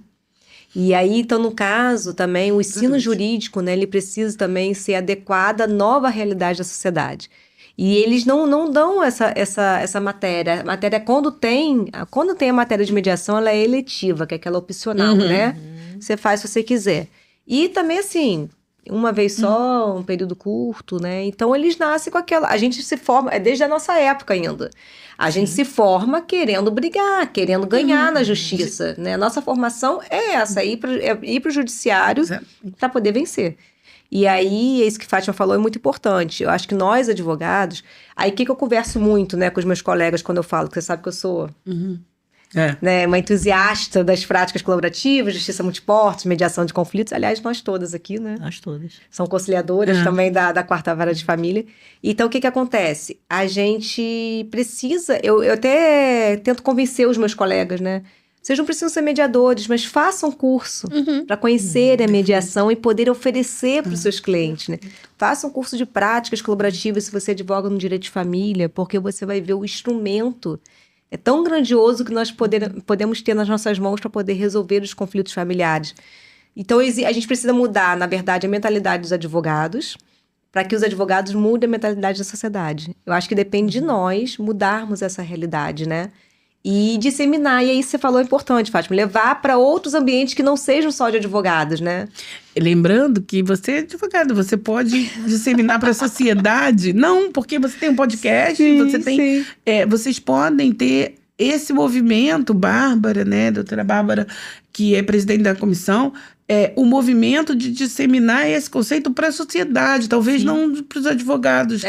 E aí, então, no caso, também, o ensino jurídico, né? Ele precisa também ser adequado à nova realidade da sociedade. E eles não dão essa matéria. A matéria, quando tem a matéria de mediação, ela é eletiva, que é aquela opcional, né? Você faz se você quiser. E também, assim, uma vez só, um período curto, né? Então, eles nascem com aquela... A gente se forma, desde a nossa época ainda. A gente se forma querendo brigar, querendo ganhar na justiça, né? A nossa formação é essa, ir para o judiciário para poder vencer. E aí, isso que Fátima falou é muito importante. Eu acho que nós, advogados... Aí, o que eu converso muito, né, com os meus colegas quando eu falo, que você sabe que eu sou né? Uma entusiasta das práticas colaborativas, justiça multiportas, mediação de conflitos. Aliás, nós todas aqui, né? Nós todas. São conciliadoras também da Quarta Vara de Família. Então, o que acontece? A gente precisa... Eu até tento convencer os meus colegas, né? Vocês não precisam ser mediadores, mas façam curso para conhecer a mediação e poder oferecer para os seus clientes, né? Façam um curso de práticas colaborativas se você advoga no direito de família, porque você vai ver o instrumento. É tão grandioso que nós podemos ter nas nossas mãos para poder resolver os conflitos familiares. Então, a gente precisa mudar, na verdade, a mentalidade dos advogados para que os advogados mudem a mentalidade da sociedade. Eu acho que depende de nós mudarmos essa realidade, né? E disseminar. E aí você falou importante, Fátima, levar para outros ambientes que não sejam só de advogados, né? Lembrando que você é advogado, você pode disseminar para a sociedade. Não, porque você tem um podcast, vocês podem ter esse movimento, Bárbara, né, doutora Bárbara, que é presidente da comissão, o movimento de disseminar esse conceito para a sociedade, talvez não para os advogados.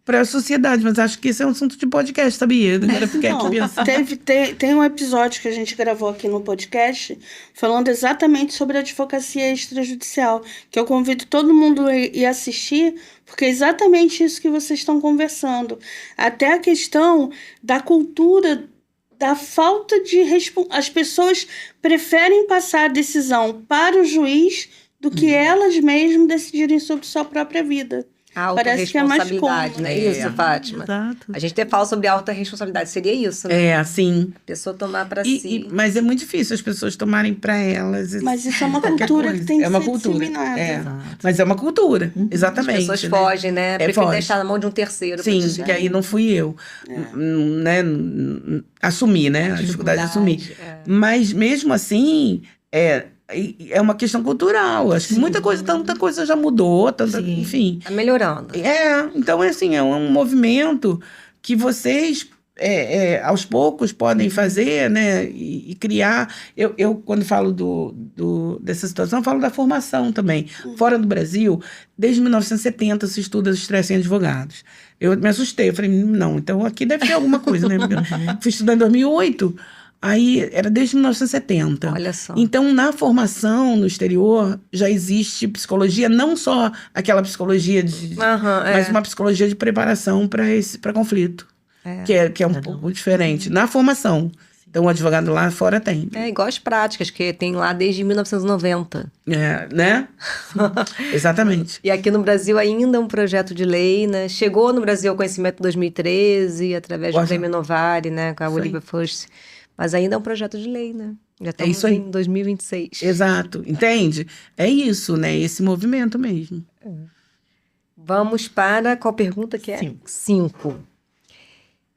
Para a sociedade, mas acho que esse é um assunto de podcast, sabia? Agora fiquei aqui pensando. Tem um episódio que a gente gravou aqui no podcast falando exatamente sobre a advocacia extrajudicial, que eu convido todo mundo a ir assistir, porque é exatamente isso que vocês estão conversando. Até a questão da cultura, da falta de... As pessoas preferem passar a decisão para o juiz do que elas mesmas decidirem sobre sua própria vida. A Parece que é mais autorresponsabilidade, cômodo. né? Isso, Fátima. Exato. A gente até fala sobre autorresponsabilidade. Seria isso, né? Assim. A pessoa tomar para si. Mas é muito difícil as pessoas tomarem para elas. Mas isso é uma cultura que tem que ser disseminada. Exato. Mas é uma cultura, exatamente. As pessoas fogem, né? Preferem fogem. deixar na mão de um terceiro. Sim, que aí não fui eu. Né? Assumi, né? A dificuldade de assumir. Mas mesmo assim, é uma questão cultural. Acho que tanta coisa já mudou, enfim. Tá melhorando. Então é um movimento que vocês aos poucos podem fazer, né, e criar. Eu quando falo dessa situação, falo da formação também. Fora do Brasil, desde 1970 se estuda estresse em advogados. Eu me assustei, eu falei, não, então aqui deve ter alguma coisa, né? Eu fui estudar em 2008, aí era desde 1970. Olha só. Então, na formação no exterior, já existe psicologia, não só aquela psicologia mas uma psicologia de preparação para conflito. Que é um pouco diferente. Na formação. Então, o advogado lá fora tem. Igual as práticas, que tem lá desde 1990. Né? Exatamente. E aqui no Brasil ainda é um projeto de lei, né? Chegou no Brasil ao conhecimento em 2013, através do Prêmio Novare, né? Com a Olivia First. Mas ainda é um projeto de lei, né? Já estamos em 2026. Exato. Entende? É isso, né? Esse movimento mesmo. Vamos para qual pergunta que é? 5.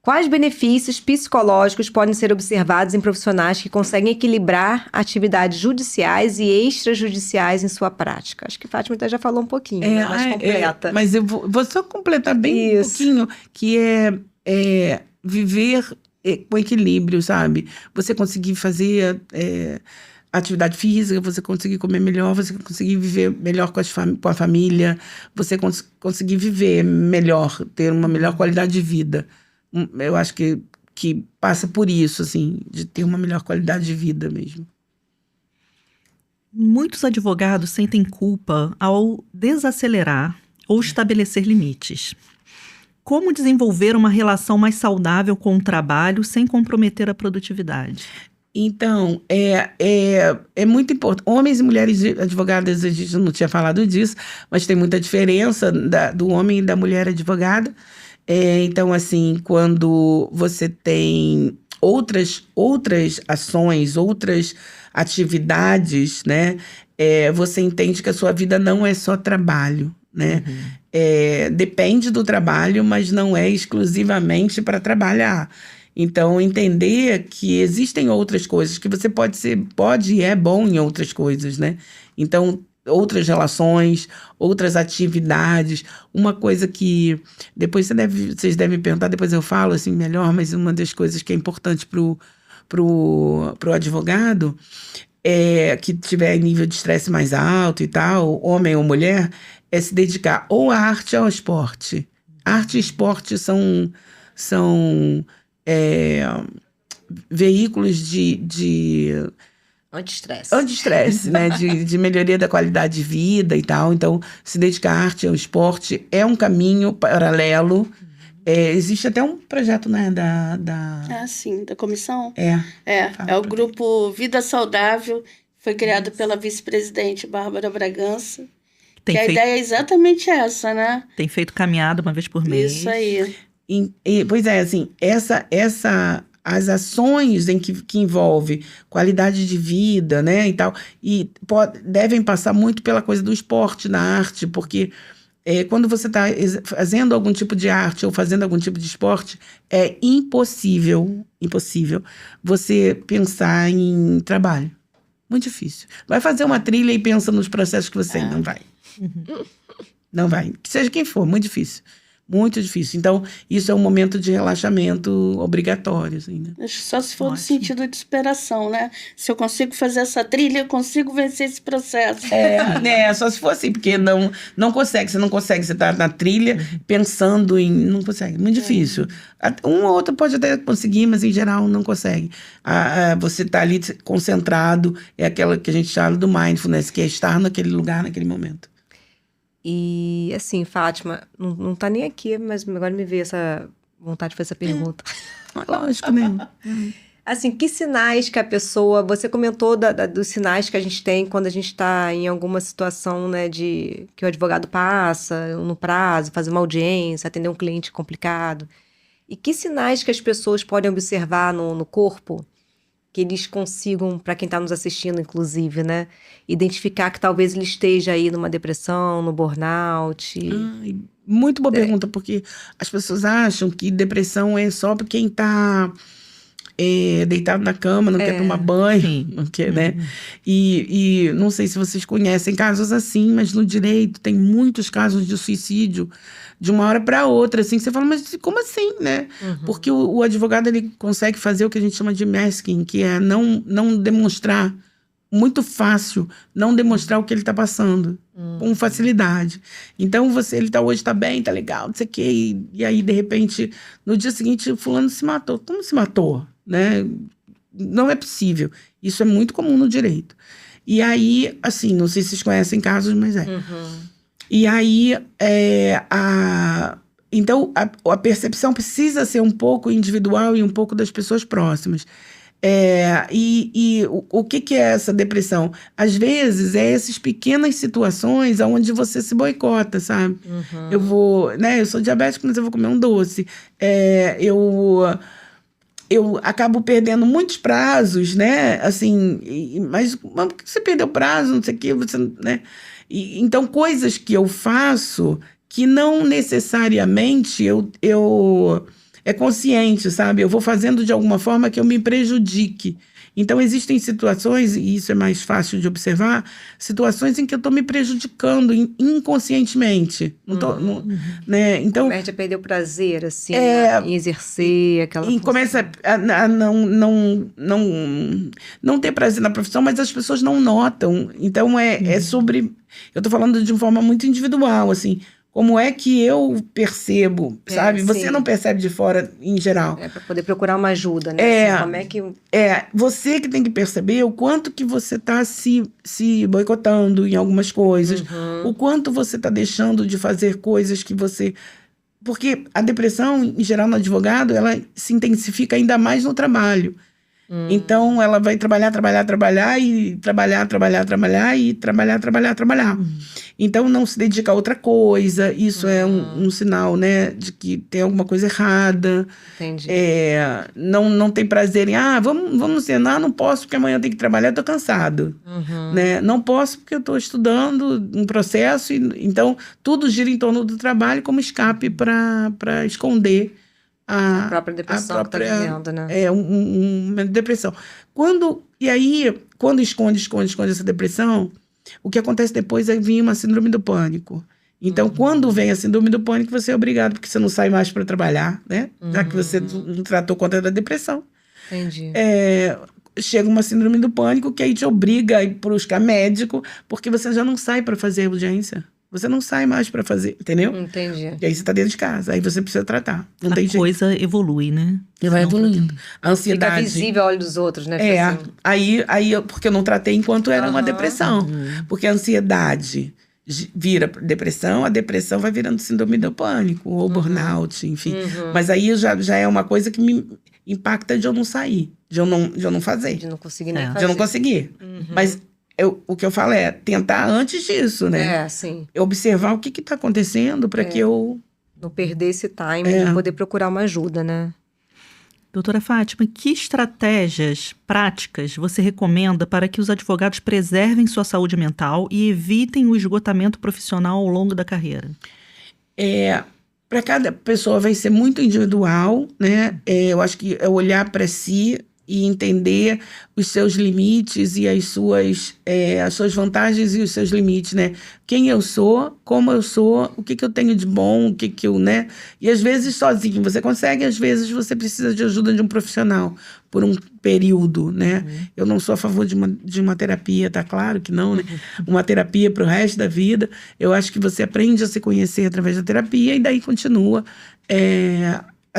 Quais benefícios psicológicos podem ser observados em profissionais que conseguem equilibrar atividades judiciais e extrajudiciais em sua prática? Acho que Fátima até já falou um pouquinho, né? Mais completa. Mas eu vou só completar bem um pouquinho, que é viver com equilíbrio, sabe? Você conseguir fazer atividade física, você conseguir comer melhor, você conseguir viver melhor com a família, você conseguir viver melhor, ter uma melhor qualidade de vida. Eu acho que passa por isso, assim, de ter uma melhor qualidade de vida mesmo. Muitos advogados sentem culpa ao desacelerar ou estabelecer limites. Como desenvolver uma relação mais saudável com o trabalho sem comprometer a produtividade? Então, é muito importante. Homens e mulheres advogadas, a gente não tinha falado disso, mas tem muita diferença do homem e da mulher advogada. Então, assim, quando você tem outras ações, outras atividades, né? Você entende que a sua vida não é só trabalho, né? Depende do trabalho, mas não é exclusivamente para trabalhar. Então, entender que existem outras coisas, que você pode e é bom em outras coisas, né? Então, outras relações, outras atividades. Uma coisa que depois vocês devem perguntar, depois eu falo assim melhor, mas uma das coisas que é importante pro advogado que tiver nível de estresse mais alto e tal, homem ou mulher, é se dedicar ou à arte ou ao esporte. Arte e esporte são veículos de Anti-estresse. anti-estresse, né? De melhoria da qualidade de vida e tal. Então, se dedicar à arte e ao esporte é um caminho paralelo. Existe até um projeto, né, Ah, sim, da comissão? É. É o grupo Vida Saudável, foi criado pela vice-presidente Bárbara Bragança. Tem Que a feito, ideia é exatamente essa, né? tem feito caminhada uma vez por mês. Isso aí. Pois é, assim, as ações que envolve qualidade de vida, né, e tal, e devem passar muito pela coisa do esporte na arte, porque quando você está fazendo algum tipo de arte ou fazendo algum tipo de esporte, é impossível você pensar em trabalho. Muito difícil. Vai fazer uma trilha e pensa nos processos que você não vai. Não vai. Que seja quem for, muito difícil. Muito difícil. Então, isso é um momento de relaxamento obrigatório, assim, né? Acho que só se for no Ótimo. sentido de superação, né? Se eu consigo fazer essa trilha, eu consigo vencer esse processo. Só se for assim, porque não consegue, você tá na trilha pensando em... Não consegue, muito difícil. Um ou outro pode até conseguir, mas em geral não consegue. Você tá ali concentrado, é aquela que a gente chama do mindfulness, que é estar naquele lugar, naquele momento. E assim, Fátima, não tá nem aqui, mas agora me veio essa vontade de fazer essa pergunta. Lógico, né? Assim, que sinais que a pessoa... Você comentou dos sinais que a gente tem quando a gente está em alguma situação, né, que o advogado passa no prazo, fazer uma audiência, atender um cliente complicado. E que sinais que as pessoas podem observar no corpo que eles consigam, para quem está nos assistindo, inclusive, né, identificar que talvez ele esteja aí numa depressão, no burnout? Ai, muito boa pergunta, porque as pessoas acham que depressão é só para quem está deitado na cama, não quer tomar banho, Sim. não quer, né? E não sei se vocês conhecem casos assim, mas no direito tem muitos casos de suicídio de uma hora para outra, assim, que você fala, mas como assim, né? Porque o advogado, ele consegue fazer o que a gente chama de masking, que é não demonstrar, muito fácil, não demonstrar o que ele está passando, com facilidade. Então, ele hoje tá bem, tá legal, não sei o quê, e aí, de repente, no dia seguinte, fulano se matou. Como se matou? Né? Não é possível. Isso é muito comum no direito. E aí, assim, não sei se vocês conhecem casos, mas é. E aí, então, a percepção precisa ser um pouco individual e um pouco das pessoas próximas. O que é essa depressão? Às vezes, essas pequenas situações onde você se boicota, sabe? Eu vou, né? Eu sou diabética, mas eu vou comer um doce. Eu acabo perdendo muitos prazos, né? Assim, mas por que você perdeu prazo? Não sei o quê, você, né? Então, coisas que eu faço que não necessariamente é consciente, sabe? Eu vou fazendo de alguma forma que eu me prejudique. Então, existem situações, e isso é mais fácil de observar, situações em que eu estou me prejudicando inconscientemente. Né? Então, Começa a perder o prazer, assim, em exercer aquela e função. começa a não ter prazer na profissão, mas as pessoas não notam. Então, é sobre... Eu estou falando de uma forma muito individual, assim... Como é que eu percebo, sabe? Você sim. não percebe de fora, em geral. Para poder procurar uma ajuda, né? Assim, como é que... Você que tem que perceber o quanto que você está se boicotando em algumas coisas. O quanto você está deixando de fazer coisas que você... Porque a depressão, em geral, no advogado, ela se intensifica ainda mais no trabalho. Então, ela vai trabalhar e trabalhar. Então, não se dedica a outra coisa. Isso é um sinal, né, de que tem alguma coisa errada. Entendi. Não tem prazer em... vamos cenar, não posso porque amanhã eu tenho que trabalhar, eu tô cansado. Né? Não posso porque eu tô estudando um processo. Então, tudo gira em torno do trabalho como escape para esconder a própria depressão que tá vivendo, né? Uma depressão. Quando esconde essa depressão, o que acontece depois é vir uma síndrome do pânico. Então, quando vem a síndrome do pânico, você é obrigado, porque você não sai mais para trabalhar, né? Já que você não tratou conta da depressão. Entendi. Chega uma síndrome do pânico que aí te obriga a ir buscar médico, porque você já não sai para fazer audiência. Você não sai mais pra fazer, entendeu? Entendi. E aí você tá dentro de casa, aí você precisa tratar. Não tem A jeito. coisa evolui, né? E vai Senão evoluindo. A Fica ansiedade. visível ao olho dos outros, né? É, Tipo assim. aí porque eu não tratei enquanto era uma Aham. depressão. Porque a ansiedade vira depressão, a depressão vai virando síndrome do pânico, ou burnout, enfim. Mas aí já é uma coisa que me impacta de eu não sair, de eu não fazer, De não conseguir nem É. fazer. de eu não conseguir. Mas o que eu falo é tentar antes disso, né? É, sim. Observar o que tá acontecendo para que eu... Não perder esse time de poder procurar uma ajuda, né? Doutora Fátima, que estratégias práticas você recomenda para que os advogados preservem sua saúde mental e evitem o esgotamento profissional ao longo da carreira? Para cada pessoa vai ser muito individual, né? Eu acho que é olhar para si e entender os seus limites e as suas vantagens e os seus limites, né? Quem eu sou, como eu sou, o que eu tenho de bom, o que eu, né? E às vezes sozinho você consegue, às vezes você precisa de ajuda de um profissional por um período, né? Eu não sou a favor de uma terapia, tá claro que não, né? Uma terapia para o resto da vida. Eu acho que você aprende a se conhecer através da terapia e daí continua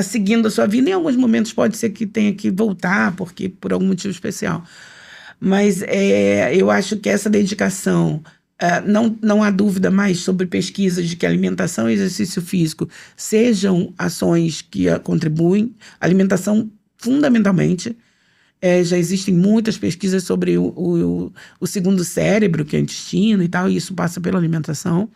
seguindo a sua vida. Em alguns momentos pode ser que tenha que voltar, porque por algum motivo especial. Mas eu acho que essa dedicação, não há dúvida mais sobre pesquisas de que alimentação e exercício físico sejam ações que contribuem. Alimentação, fundamentalmente. Já existem muitas pesquisas sobre o segundo cérebro, que é o intestino e tal, e isso passa pela alimentação.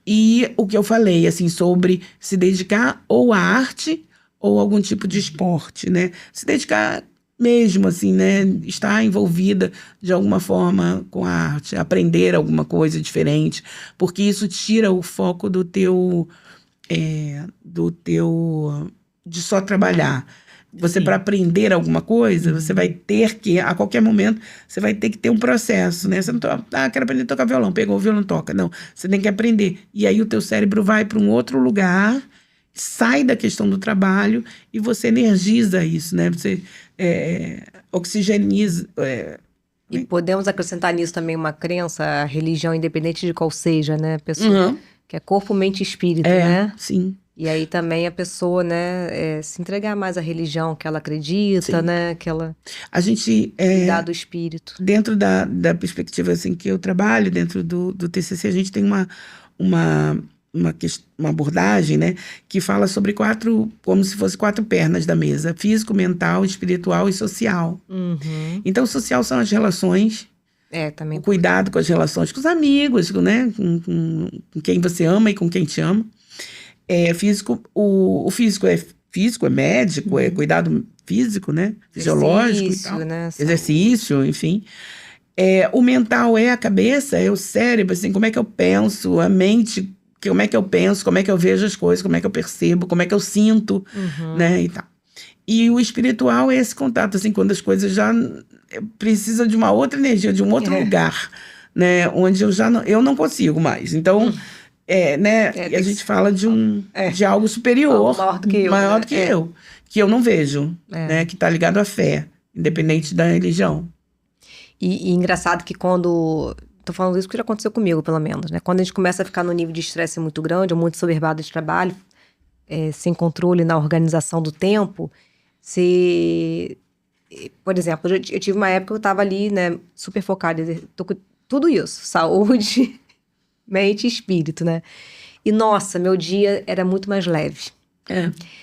E o que eu falei, assim, sobre se dedicar ou à arte ou a algum tipo de esporte, né? Se dedicar mesmo, assim, né? Estar envolvida de alguma forma com a arte, aprender alguma coisa diferente, porque isso tira o foco de só trabalhar. Você, para aprender alguma coisa, você vai ter que, a qualquer momento, você vai ter que ter um processo, né? Você não quero aprender a tocar violão, pegou o violão, toca. Não, você tem que aprender. E aí o teu cérebro vai para um outro lugar, sai da questão do trabalho e você energiza isso, né? Você oxigeniza. E podemos acrescentar nisso também uma crença, a religião, independente de qual seja, né? Pessoa, que é corpo, mente e espírito, né? Sim. E aí também a pessoa, né, se entregar mais à religião que ela acredita, Sim. né? Que ela A gente... cuidar do espírito. Dentro da perspectiva assim, que eu trabalho, dentro do TCC, a gente tem uma abordagem, né, que fala sobre como se fosse 4 pernas da mesa: físico, mental, espiritual e social. Então, social são as relações, Também. o cuidado com as relações com os amigos, né, com quem você ama e com quem te ama. Físico, o físico é médico, é cuidado físico, né, fisiológico e tal. Né? Exercício, enfim. O mental é a cabeça, é o cérebro, assim, como é que eu penso, a mente, como é que eu penso, como é que eu vejo as coisas, como é que eu percebo, como é que eu sinto, né, e tal. E o espiritual é esse contato, assim, quando as coisas já precisam de uma outra energia, de um outro lugar, né, onde eu não consigo mais. Então, né, e a gente fala de algo superior, maior do que eu, que eu não vejo, né, que está ligado à fé, independente da religião. E engraçado que quando... Tô falando isso porque já aconteceu comigo, pelo menos, né? Quando a gente começa a ficar no nível de estresse muito grande, ou muito soberbado de trabalho, sem controle na organização do tempo, por exemplo, eu tive uma época que eu tava ali, né, super focada, tô com tudo isso, saúde, mente e espírito, né? E, nossa, meu dia era muito mais leve.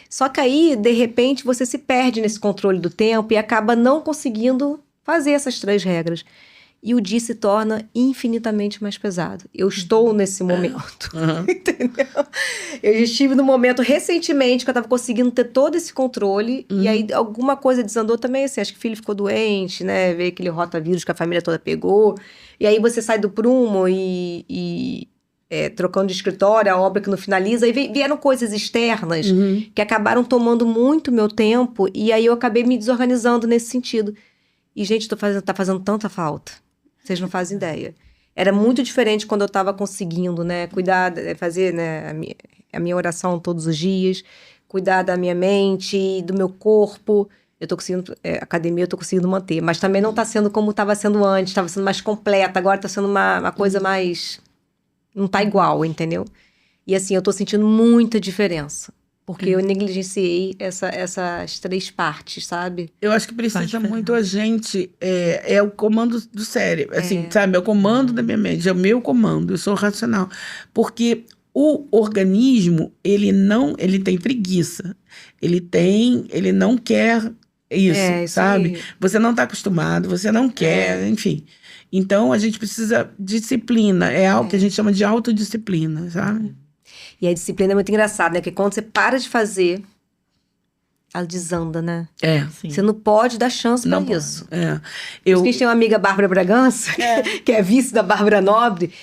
Só que aí, de repente, você se perde nesse controle do tempo e acaba não conseguindo fazer essas 3 regras. E o dia se torna infinitamente mais pesado. Eu estou nesse momento, entendeu? Eu estive no momento recentemente que eu estava conseguindo ter todo esse controle, e aí alguma coisa desandou também, assim, acho que o filho ficou doente, né? Veio aquele rotavírus que a família toda pegou, e aí você sai do prumo trocando de escritório, a obra que não finaliza, e vieram coisas externas que acabaram tomando muito meu tempo, e aí eu acabei me desorganizando nesse sentido. E, gente, tá fazendo tanta falta. Vocês não fazem ideia. Era muito diferente quando eu estava conseguindo, né, cuidar, fazer, né, a minha oração todos os dias, cuidar da minha mente, do meu corpo. eu tô conseguindo, academia eu tô conseguindo manter, mas também não tá sendo como estava sendo antes, estava sendo mais completa, agora tá sendo uma coisa mais, não tá igual, entendeu? E assim, eu tô sentindo muita diferença, porque eu negligenciei essas 3 partes, sabe? Eu acho que Faz precisa diferença. muito a gente, é o comando do cérebro, assim, sabe? É o comando da minha mente, é o meu comando, eu sou racional. Porque o organismo, ele tem preguiça, ele não quer isso, Isso sabe? aí. Você não está acostumado, você não quer, enfim. Então, a gente precisa de disciplina, é algo que a gente chama de autodisciplina, sabe? E a disciplina é muito engraçada, né? Porque quando você para de fazer, ela desanda, né? É. Sim. Você não pode dar chance pra Não pode. isso. É. Por isso que a gente tem uma amiga, Bárbara Bragança, que é vice da Bárbara Nobre.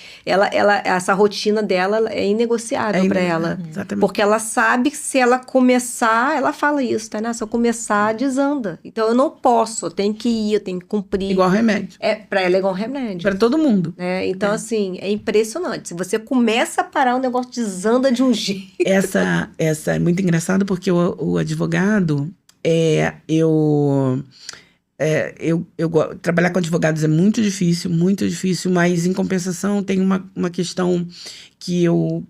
Essa rotina dela é inegociável pra ela. Exatamente. Porque ela sabe que se ela começar, ela fala isso, tá? Né? Se eu começar, desanda. Então eu não posso, eu tenho que ir, eu tenho que cumprir. Igual remédio. Pra ela é igual um remédio. Para todo mundo. Né? Então, assim, é impressionante. Se você começa a parar, o negócio desanda de um jeito. Essa é muito engraçado porque o advogado, trabalhar com advogados é muito difícil, mas em compensação tem uma questão que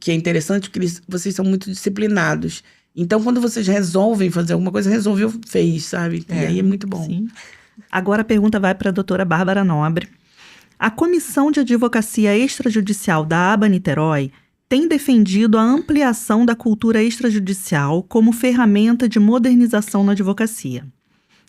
é interessante, porque vocês são muito disciplinados. Então, quando vocês resolvem fazer alguma coisa, resolveu, fez, sabe? E aí é muito bom. Sim. Agora a pergunta vai para a doutora Bárbara Nobre. A Comissão de Advocacia Extrajudicial da ABA Niterói tem defendido a ampliação da cultura extrajudicial como ferramenta de modernização na advocacia.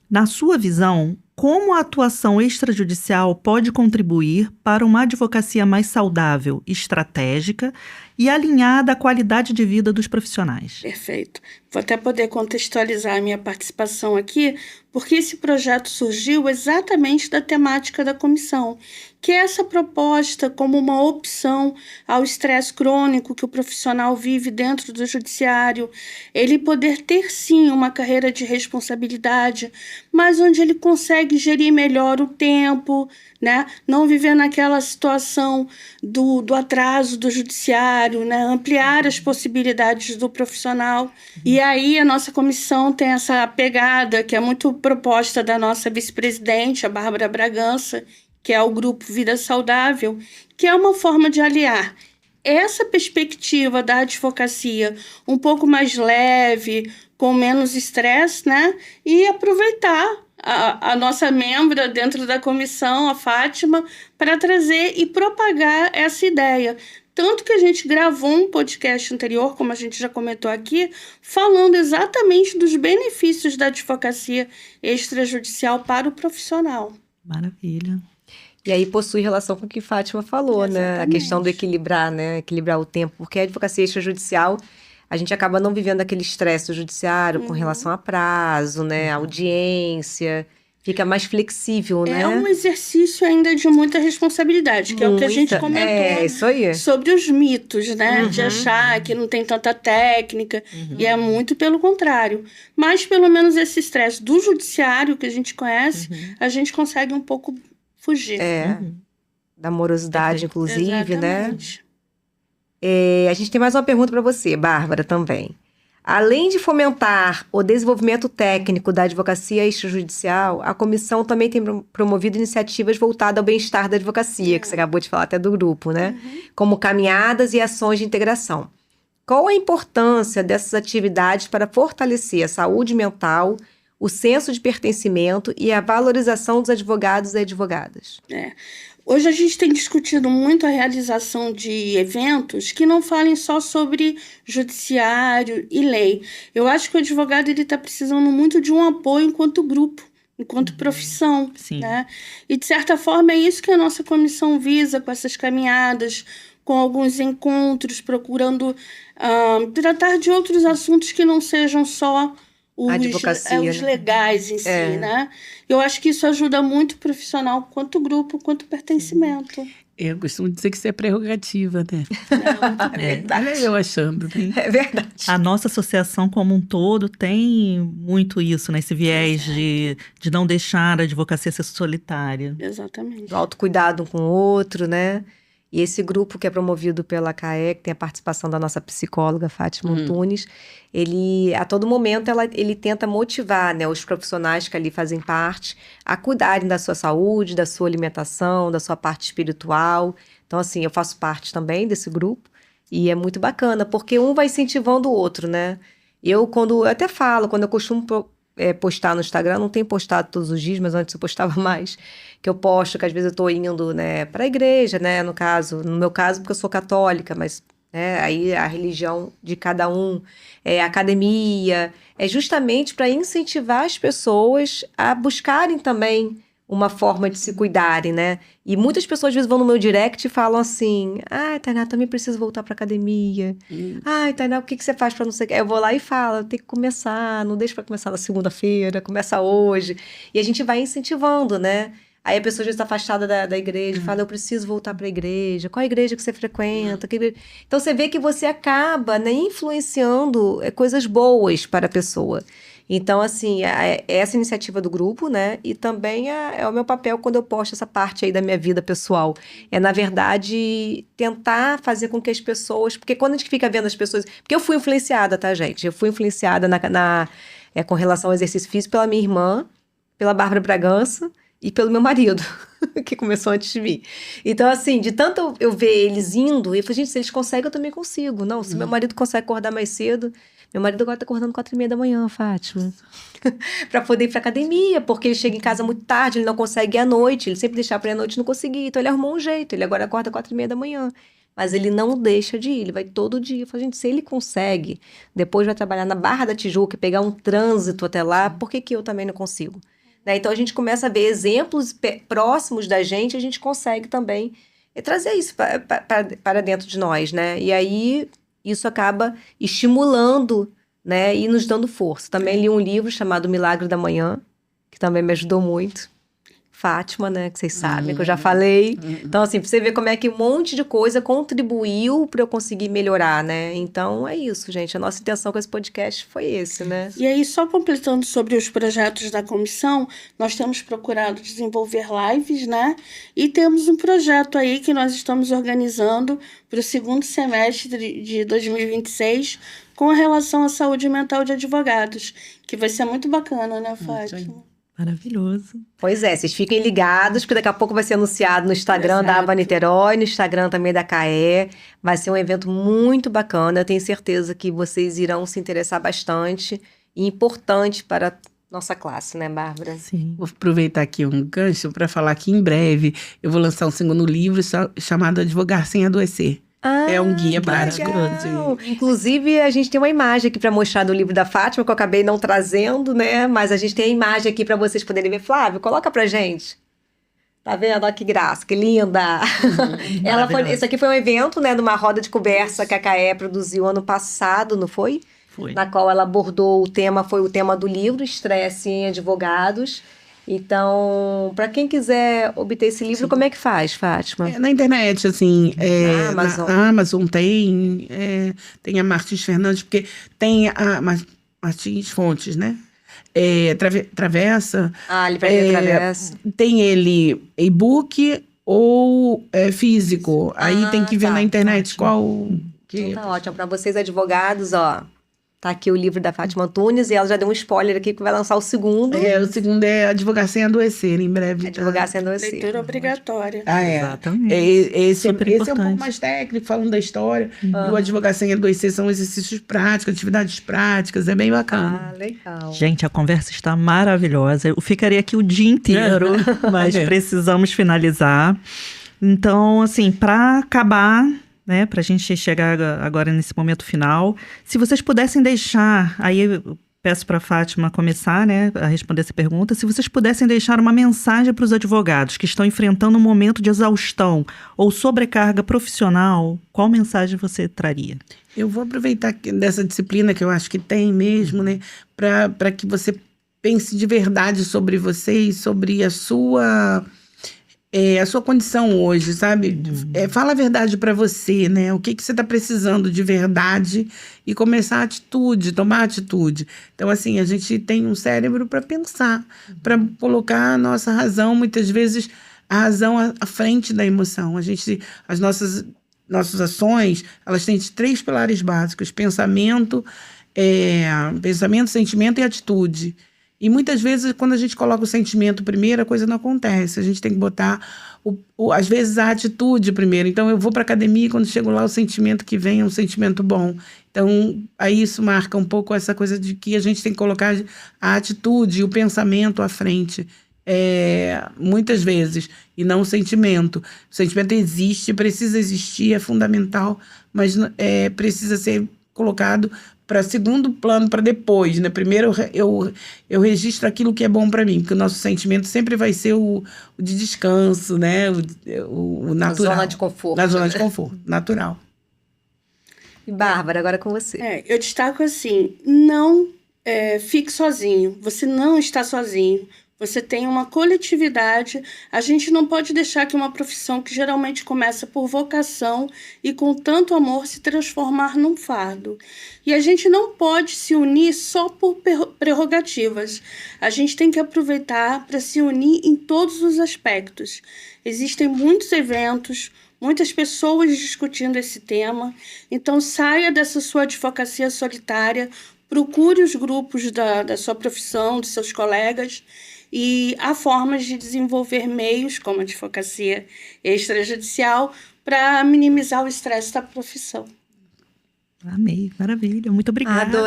Na sua visão, como a atuação extrajudicial pode contribuir para uma advocacia mais saudável, estratégica e alinhada à qualidade de vida dos profissionais? Perfeito. Vou até poder contextualizar a minha participação aqui, porque esse projeto surgiu exatamente da temática da comissão, que é essa proposta como uma opção ao estresse crônico que o profissional vive dentro do judiciário, ele poder ter sim uma carreira de responsabilidade, mas onde ele consegue gerir melhor o tempo, né? Não viver naquela situação do atraso do judiciário, né? Ampliar as possibilidades do profissional. E aí a nossa comissão tem essa pegada que é muito proposta da nossa vice-presidente, a Bárbara Bragança, que é o grupo Vida Saudável, que é uma forma de aliar essa perspectiva da advocacia um pouco mais leve, com menos estresse, né? E aproveitar a nossa membra dentro da comissão, a Fátima, para trazer e propagar essa ideia. Tanto que a gente gravou um podcast anterior, como a gente já comentou aqui, falando exatamente dos benefícios da advocacia extrajudicial para o profissional. Maravilha. E aí possui relação com o que Fátima falou, né? A Exatamente. questão do equilibrar, né? Equilibrar o tempo. Porque a advocacia extrajudicial, a gente acaba não vivendo aquele estresse do judiciário com relação a prazo, né? Audiência. Fica mais flexível, né? É um exercício ainda de muita responsabilidade, que é o que a gente Muita. comentou. É, isso aí. Sobre os mitos, né? De achar que não tem tanta técnica. E é muito pelo contrário. Mas pelo menos esse estresse do judiciário que a gente conhece, a gente consegue um pouco fugir. Da morosidade, inclusive, né? Exatamente. A gente tem mais uma pergunta para você, Bárbara, também. Além de fomentar o desenvolvimento técnico da advocacia extrajudicial, a comissão também tem promovido iniciativas voltadas ao bem-estar da advocacia, que você acabou de falar até do grupo, né? Como caminhadas e ações de integração. Qual a importância dessas atividades para fortalecer a saúde mental, o senso de pertencimento e a valorização dos advogados e advogadas? Hoje a gente tem discutido muito a realização de eventos que não falem só sobre judiciário e lei. Eu acho que o advogado está precisando muito de um apoio enquanto grupo, enquanto profissão. Sim. Né? E, de certa forma, é isso que a nossa comissão visa com essas caminhadas, com alguns encontros, procurando tratar de outros assuntos que não sejam só Advocacia, os né? legais em si, né? Eu acho que isso ajuda muito o profissional, quanto grupo, quanto pertencimento. Eu costumo dizer que isso é prerrogativa, né? É. Olha eu achando, né? É verdade. A nossa associação como um todo tem muito isso, né? Esse viés de não deixar a advocacia ser solitária. Exatamente. Do autocuidado um com o outro, né? E esse grupo que é promovido pela CAE, que tem a participação da nossa psicóloga, Fátima Antunes, ele, a todo momento, ele tenta motivar, né, os profissionais que ali fazem parte a cuidarem da sua saúde, da sua alimentação, da sua parte espiritual. Então, assim, eu faço parte também desse grupo e é muito bacana, porque um vai incentivando o outro, né? Eu até falo, quando eu costumo postar no Instagram, não tenho postado todos os dias, mas antes eu postava mais, que eu posto que às vezes eu tô indo, né, para a igreja, né, no meu caso, porque eu sou católica, mas né, aí a religião de cada um, academia, é justamente para incentivar as pessoas a buscarem também uma forma de se cuidarem, né? E muitas pessoas às vezes vão no meu direct e falam assim: ai, Tainá, também preciso voltar pra academia. Ai, Tainá, o que você faz pra não sei o quê? Eu vou lá e falo: tem que começar, não deixa pra começar na segunda-feira, começa hoje. E a gente vai incentivando, né? Aí a pessoa já está afastada da igreja, fala: eu preciso voltar para a igreja. Qual a igreja que você frequenta? Então você vê que você acaba, né, influenciando coisas boas para a pessoa. Então, assim, essa iniciativa do grupo, né? E também é o meu papel quando eu posto essa parte aí da minha vida pessoal. É, na verdade, tentar fazer com que as pessoas... Porque quando a gente fica vendo as pessoas... Porque eu fui influenciada, tá, gente? Eu fui influenciada com relação ao exercício físico pela minha irmã, pela Bárbara Bragança e pelo meu marido, que começou antes de mim. Então, assim, de tanto eu ver eles indo, eu falei: gente, se eles conseguem, eu também consigo. Não, se meu marido consegue acordar mais cedo... Meu marido agora tá acordando 4h30 da manhã, Fátima. Pra poder ir pra academia, porque ele chega em casa muito tarde, ele não consegue ir à noite. Ele sempre deixava pra ir à noite e não conseguia. Então ele arrumou um jeito. Ele agora acorda 4h30 da manhã. Mas ele não deixa de ir, ele vai todo dia. Eu falo: gente, se ele consegue, depois vai trabalhar na Barra da Tijuca e pegar um trânsito até lá, por que eu também não consigo? Né? Então a gente começa a ver exemplos próximos da gente, a gente consegue também trazer isso para dentro de nós, né? E aí... isso acaba estimulando, né, e nos dando força. Também li um livro chamado Milagre da Manhã, que também me ajudou muito. Fátima, né, que vocês sabem, que eu já falei. Então, assim, pra você ver como é que um monte de coisa contribuiu para eu conseguir melhorar, né? Então, é isso, gente. A nossa intenção com esse podcast foi esse, né? E aí, só completando sobre os projetos da comissão, nós temos procurado desenvolver lives, né? E temos um projeto aí que nós estamos organizando para o segundo semestre de 2026 com relação à saúde mental de advogados, que vai ser muito bacana, né, Fátima? Maravilhoso. Pois é, vocês fiquem ligados, porque daqui a pouco vai ser anunciado no Instagram da Aba Niterói, no Instagram também da CAE. Vai ser um evento muito bacana. Eu tenho certeza que vocês irão se interessar bastante e importante para a nossa classe, né, Bárbara? Sim. Vou aproveitar aqui um gancho para falar que em breve eu vou lançar um segundo livro chamado Advogar Sem Adoecer. É um guia prático. Inclusive, a gente tem uma imagem aqui para mostrar do livro da Fátima, que eu acabei não trazendo, né? Mas a gente tem a imagem aqui para vocês poderem ver. Flávio, coloca pra gente. Tá vendo? Olha que graça, que linda. Isso aqui foi um evento, né? Numa roda de conversa que a CAE produziu ano passado, não foi? Foi. Na qual ela abordou foi o tema do livro, Estresse em Advogados. Então, para quem quiser obter esse livro, como é que faz, Fátima? Na internet, assim, Na Amazon. na Amazon tem a Martins Fernandes, porque tem a Martins Fontes, né? Travessa. Livraria Travessa. Tem ele e-book ou físico. Aí tem que ver na internet qual... Então tá ótimo. Para vocês advogados, ó... Tá aqui o livro da Fátima Antunes e ela já deu um spoiler aqui que vai lançar o segundo. O segundo é Advogar Sem Adoecer, em breve. Advogar Sem Adoecer. Leitura obrigatória. Exatamente. Esse é um importante. pouco mais técnico, falando da história. E o Advogar Sem Adoecer são exercícios práticos, atividades práticas, é bem bacana. Legal. Gente, a conversa está maravilhosa. Eu ficaria aqui o dia inteiro, mas precisamos finalizar. Então, assim, para acabar... né, pra gente chegar agora nesse momento final, se vocês pudessem deixar, aí eu peço para a Fátima começar, né, a responder essa pergunta, se vocês pudessem deixar uma mensagem para os advogados que estão enfrentando um momento de exaustão ou sobrecarga profissional, qual mensagem você traria? Eu vou aproveitar dessa disciplina que eu acho que tem mesmo, né, para que você pense de verdade sobre você e sobre a sua condição hoje, sabe? Fala a verdade para você, né? O que você está precisando de verdade e começar tomar atitude. Então, assim, a gente tem um cérebro para pensar, para colocar a nossa razão. Muitas vezes a razão à frente da emoção. As nossas ações, elas têm 3 pilares básicos: pensamento, sentimento e atitude. E muitas vezes, quando a gente coloca o sentimento primeiro, a coisa não acontece. A gente tem que botar, às vezes, a atitude primeiro. Então, eu vou para a academia e quando chego lá, o sentimento que vem é um sentimento bom. Então, aí isso marca um pouco essa coisa de que a gente tem que colocar a atitude e o pensamento à frente. Muitas vezes, e não o sentimento. O sentimento existe, precisa existir, é fundamental, mas precisa ser colocado para segundo plano, para depois, né? Primeiro eu registro aquilo que é bom para mim, porque o nosso sentimento sempre vai ser o de descanso, né? O natural. Na zona de conforto. Na zona de conforto, natural. E Bárbara, agora com você. Eu destaco assim, não fique sozinho, você não está sozinho. Você tem uma coletividade. A gente não pode deixar que uma profissão que geralmente começa por vocação e com tanto amor se transformar num fardo. E a gente não pode se unir só por prerrogativas. A gente tem que aproveitar para se unir em todos os aspectos. Existem muitos eventos, muitas pessoas discutindo esse tema. Então saia dessa sua advocacia solitária, procure os grupos da sua profissão, dos seus colegas. E há formas de desenvolver meios, como a advocacia extrajudicial, para minimizar o estresse da profissão. Amei, maravilha, muito obrigada.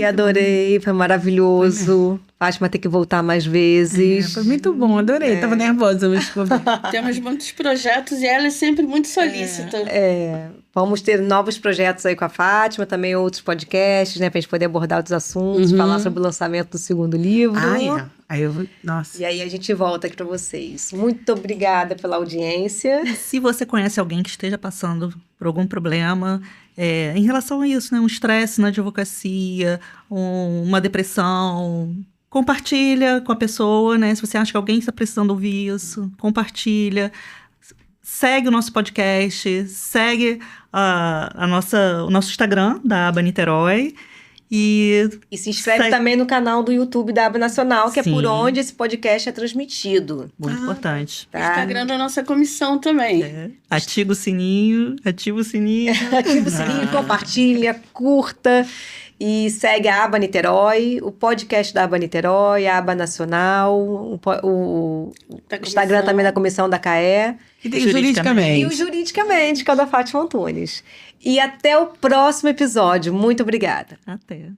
Adorei, foi maravilhoso. Fátima tem que voltar mais vezes. Foi muito bom, adorei, tava nervosa, mas ficou bem. Temos muitos projetos e ela é sempre muito solícita. Vamos ter novos projetos aí com a Fátima, também outros podcasts, né, pra gente poder abordar outros assuntos, falar sobre o lançamento do 2º livro. Nossa. E aí a gente volta aqui pra vocês. Muito obrigada pela audiência. Se você conhece alguém que esteja passando por algum problema em relação a isso, né? Um estresse na advocacia, uma depressão, compartilha com a pessoa, né? Se você acha que alguém está precisando ouvir isso, compartilha. Segue o nosso podcast, segue o nosso Instagram, da Aba Niterói. E se inscreve também no canal do YouTube da Aba Nacional, que Sim. é por onde esse podcast é transmitido. Muito importante. O Instagram da nossa comissão também. Ativa o sininho. Ativa o sininho, compartilha, curta. E segue a Aba Niterói, o podcast da Aba Niterói, a Aba Nacional, o Instagram também da comissão da CAE. E tem juridicamente. E o Juridicamente, que é o da Fátima Antunes. E até o próximo episódio. Muito obrigada. Até.